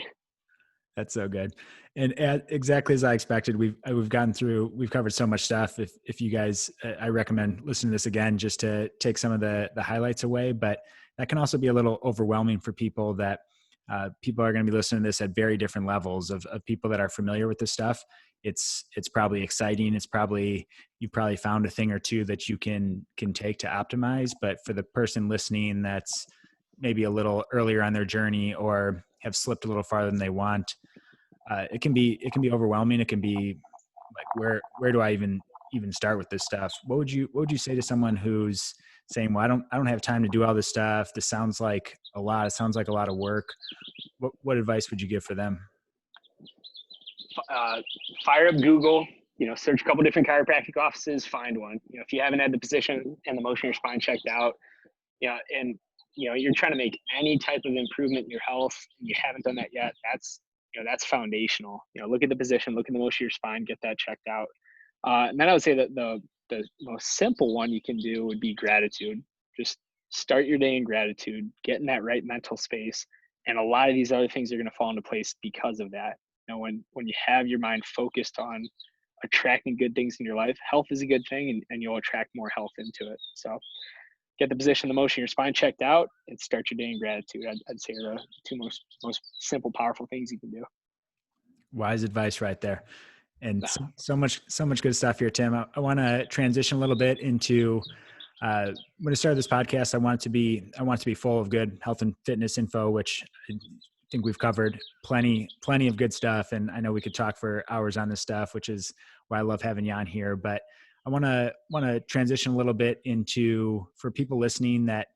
That's so good. And exactly as I expected, we've gotten through, we've covered so much stuff. If you guys, I recommend listening to this again just to take some of the highlights away. But that can also be a little overwhelming for people that people are going to be listening to this at very different levels of people that are familiar with this stuff. It's probably exciting. It's probably, you probably found a thing or two that you can take to optimize. But for the person listening that's maybe a little earlier on their journey or have slipped a little farther than they want, it can be overwhelming. It can be like, where do I even start with this stuff? What would you say to someone who's saying, well, I don't have time to do all this stuff. This sounds like a lot. It sounds like a lot of work. What advice would you give for them? uh, Fire up Google, search a couple different chiropractic offices, find one. If you haven't had the position and the motion of your spine checked out, and you're trying to make any type of improvement in your health, and you haven't done that yet, that's foundational. Look at the position, look at the motion of your spine, get that checked out. And then I would say that the most simple one you can do would be gratitude. Just start your day in gratitude, get in that right mental space, and a lot of these other things are going to fall into place because of that. When you have your mind focused on attracting good things in your life, health is a good thing, and you'll attract more health into it. So get the position, the motion, your spine checked out, and start your day in gratitude. I'd say are the two most simple, powerful things you can do. Wise advice right there. And so much good stuff here, Tim. I want to transition a little bit into when I started this podcast. I want it to be full of good health and fitness info, which think we've covered plenty of good stuff. And I know we could talk for hours on this stuff, which is why I love having you on here. But I want to transition a little bit into, for people listening that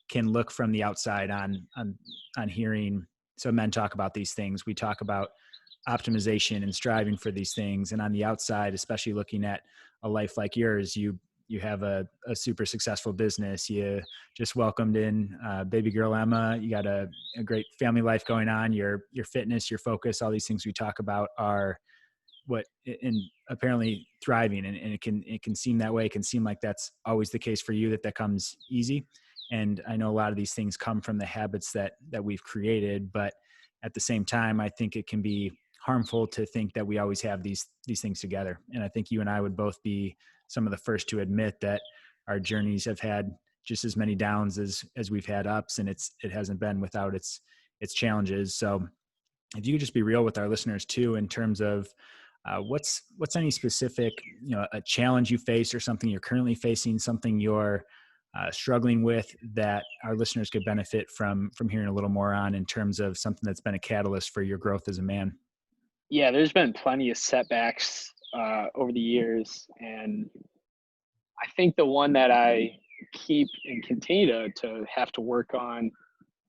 can look from the outside on hearing so men talk about these things. We talk about optimization and striving for these things. And on the outside, especially looking at a life like yours, you have a super successful business. You just welcomed in baby girl Emma. You got a great family life going on. Your fitness, your focus, all these things we talk about are what, and apparently thriving. And it can seem that way. It can seem like that's always the case for you, that comes easy. And I know a lot of these things come from the habits that we've created, but at the same time, I think it can be harmful to think that we always have these things together. And I think you and I would both be some of the first to admit that our journeys have had just as many downs as we've had ups, and it hasn't been without its challenges. So if you could just be real with our listeners too, in terms of what's any specific, a challenge you face or something you're currently facing, something you're struggling with that our listeners could benefit from hearing a little more on, in terms of something that's been a catalyst for your growth as a man. Yeah, there's been plenty of setbacks over the years, and I think the one that I keep and continue to have to work on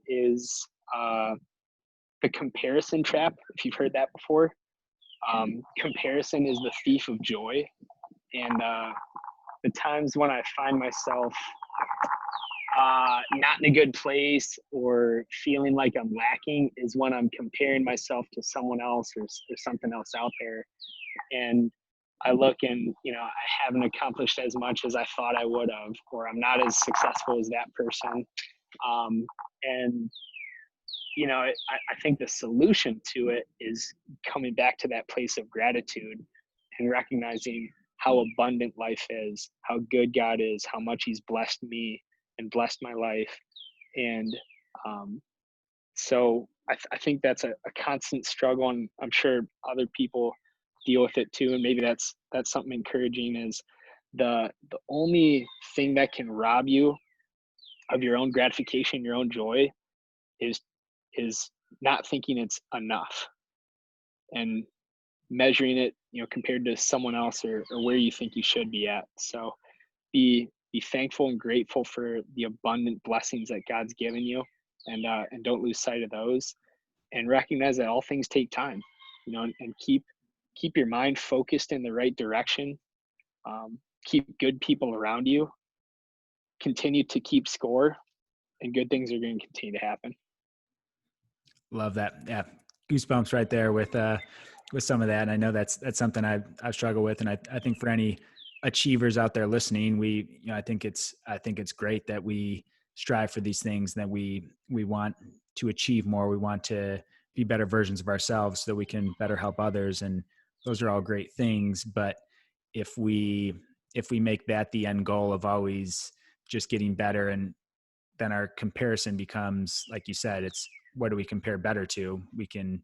is the comparison trap. If you've heard that before, comparison is the thief of joy, and the times when I find myself not in a good place or feeling like I'm lacking is when I'm comparing myself to someone else, or something else out there. And I look and, I haven't accomplished as much as I thought I would have, or I'm not as successful as that person. And, I think the solution to it is coming back to that place of gratitude and recognizing how abundant life is, how good God is, how much He's blessed me and blessed my life. And so I think that's a constant struggle, and I'm sure other people deal with it too. And maybe that's something encouraging, is the only thing that can rob you of your own gratification, your own joy, is is not thinking it's enough and measuring it, compared to someone else, or where you think you should be at. So be thankful and grateful for the abundant blessings that God's given you, and don't lose sight of those, and recognize that all things take time, and keep your mind focused in the right direction. Keep good people around you. Continue to keep score, and good things are going to continue to happen. Love that. Yeah. Goosebumps right there with some of that. And I know that's something I've struggled with. And I think for any achievers out there listening, I think it's great that we strive for these things, that we want to achieve more. We want to be better versions of ourselves so that we can better help others. And those are all great things. But if we make that the end goal of always just getting better, and then our comparison becomes, like you said, it's what do we compare better to? We can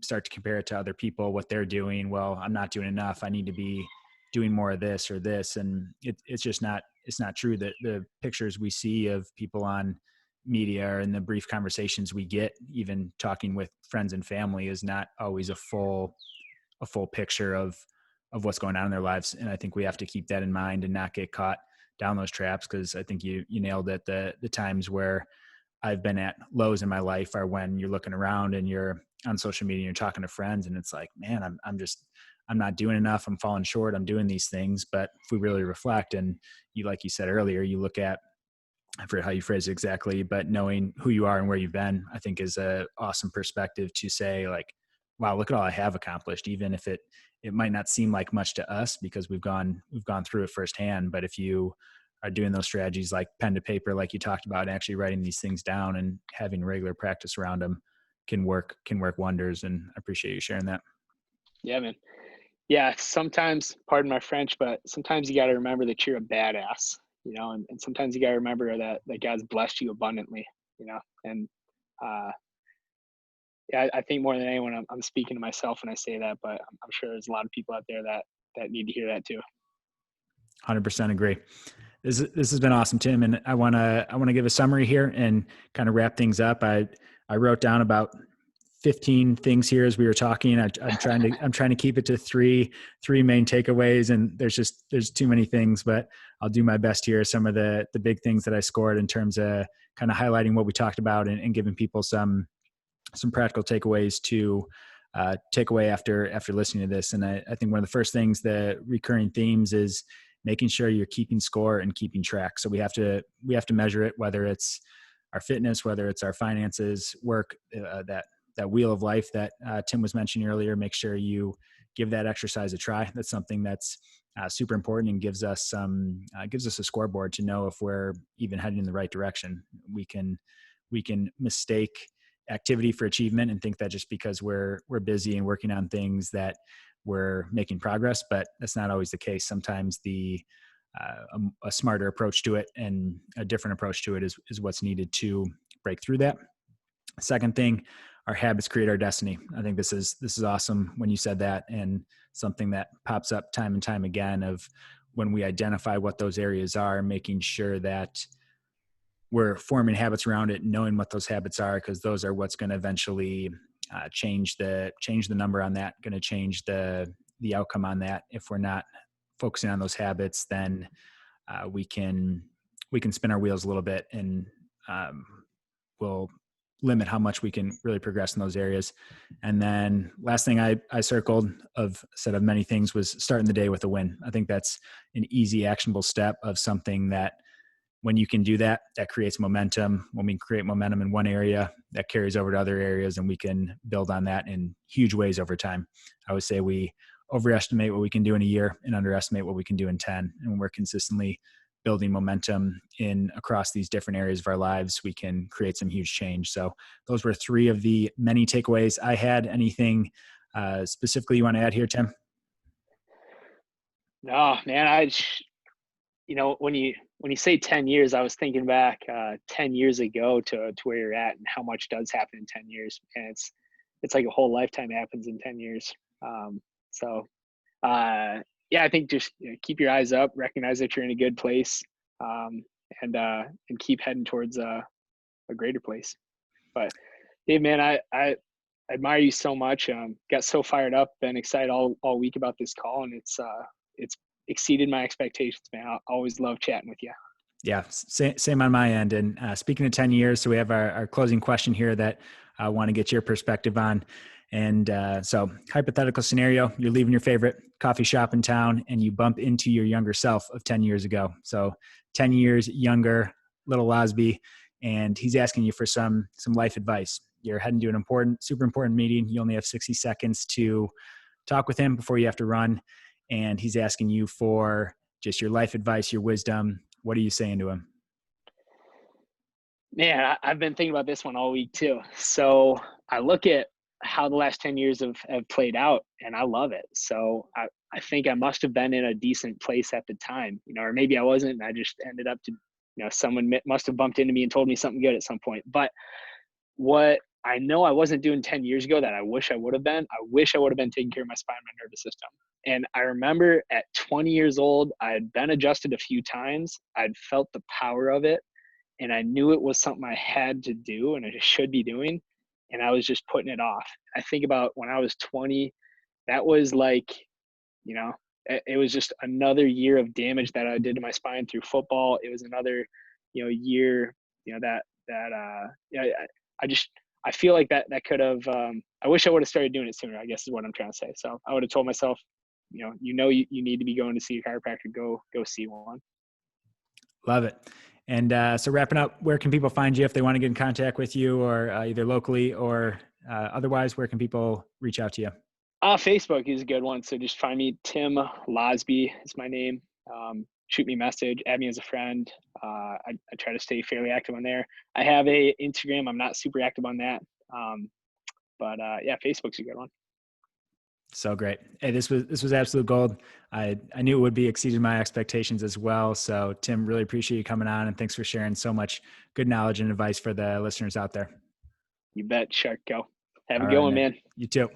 start to compare it to other people, what they're doing. Well, I'm not doing enough. I need to be doing more of this or this. And it's just not, it's not true. That the pictures we see of people on media and the brief conversations we get, even talking with friends and family, is not always a full picture of what's going on in their lives. And I think we have to keep that in mind and not get caught down those traps. Cause I think you nailed it. The times where I've been at lows in my life are when you're looking around and you're on social media and you're talking to friends, and it's like, man, I'm not doing enough. I'm falling short. I'm doing these things. But if we really reflect, and like you said earlier, you look at, I forget how you phrase it exactly, but knowing who you are and where you've been, I think is a awesome perspective to say, like, wow, look at all I have accomplished, even if it might not seem like much to us because we've gone through it firsthand. But if you are doing those strategies like pen to paper, like you talked about, and actually writing these things down and having regular practice around them can work wonders. And I appreciate you sharing that. Yeah, man. Yeah, sometimes, pardon my French, but sometimes you got to remember that you're a badass, and sometimes you got to remember that God's blessed you abundantly, and uh, yeah, I think more than anyone, I'm speaking to myself when I say that, but I'm sure there's a lot of people out there that need to hear that too. 100% agree. This has been awesome, Tim. And I want to give a summary here and kind of wrap things up. I wrote down about 15 things here as we were talking. I'm trying to keep it to three main takeaways, and there's too many things, but I'll do my best here. Some of the big things that I scored in terms of kind of highlighting what we talked about, and giving people some practical takeaways to take away after listening to this. And I think one of the first things, the recurring themes, is making sure you're keeping score and keeping track. So we have to measure it, whether it's our fitness, whether it's our finances, work, that wheel of life that Tim was mentioning earlier. Make sure you give that exercise a try. That's something that's super important, and gives us a scoreboard to know if we're even heading in the right direction. We can mistake activity for achievement and think that just because we're busy and working on things that we're making progress, but that's not always the case. Sometimes a smarter approach to it and a different approach to it is what's needed to break through that. Second thing, our habits create our destiny. I think this is awesome when you said that, and something that pops up time and time again, of when we identify what those areas are, making sure that we're forming habits around it, knowing what those habits are, because those are what's going to eventually change the number on that, going to change the outcome on that. If we're not focusing on those habits, then we can spin our wheels a little bit, and we'll limit how much we can really progress in those areas. And then last thing I circled, of set of many things, was starting the day with a win. I think that's an easy, actionable step of something that, when you can do that, that creates momentum. When we create momentum in one area, that carries over to other areas, and we can build on that in huge ways over time. I would say we overestimate what we can do in a year and underestimate what we can do in 10. And when we're consistently building momentum in across these different areas of our lives, we can create some huge change. So those were three of the many takeaways I had. Anything specifically you want to add here, Tim? No, man, when you say 10 years, I was thinking back 10 years ago to where you're at, and how much does happen in 10 years. And it's like a whole lifetime happens in 10 years. So yeah, I think just, keep your eyes up, recognize that you're in a good place, um, and keep heading towards a greater place. But Dave, man, I admire you so much. Got so fired up, been excited all week about this call, and it's exceeded my expectations, man. I always love chatting with you. Yeah, same on my end. And speaking of 10 years, so we have our closing question here that I want to get your perspective on. And so, hypothetical scenario, you're leaving your favorite coffee shop in town, and you bump into your younger self of 10 years ago. So 10 years younger, little Losby, and he's asking you for some life advice. You're heading to an super important meeting. You only have 60 seconds to talk with him before you have to run. And he's asking you for just your life advice, your wisdom. What are you saying to him? Man, I've been thinking about this one all week too. So I look at how the last 10 years have played out, and I love it. So I think I must have been in a decent place at the time, or maybe I wasn't. And I just ended up to, someone must have bumped into me and told me something good at some point. But what I know I wasn't doing 10 years ago that I wish I would have been, taking care of my spine and my nervous system. And I remember at 20 years old, I had been adjusted a few times. I'd felt the power of it, and I knew it was something I had to do and I should be doing. And I was just putting it off. I think about when I was 20, that was like, you know, it was just another year of damage that I did to my spine through football. It was another, year, yeah, I just, I feel like that could have, I wish I would have started doing it sooner, I guess is what I'm trying to say. So I would have told myself, you need to be going to see a chiropractor, go see one. Love it. And so, wrapping up, where can people find you if they want to get in contact with you, or either locally or otherwise? Where can people reach out to you? Facebook is a good one. So just find me. Tim Losby is my name. Shoot me a message, add me as a friend. I try to stay fairly active on there. I have a Instagram. I'm not super active on that. But yeah, Facebook's a good one. So great. Hey, this was absolute gold. I knew it would be, exceeded my expectations as well. So Tim, really appreciate you coming on, and thanks for sharing so much good knowledge and advice for the listeners out there. You bet, Shark. Go. Have a All good right, one, man. man. You too.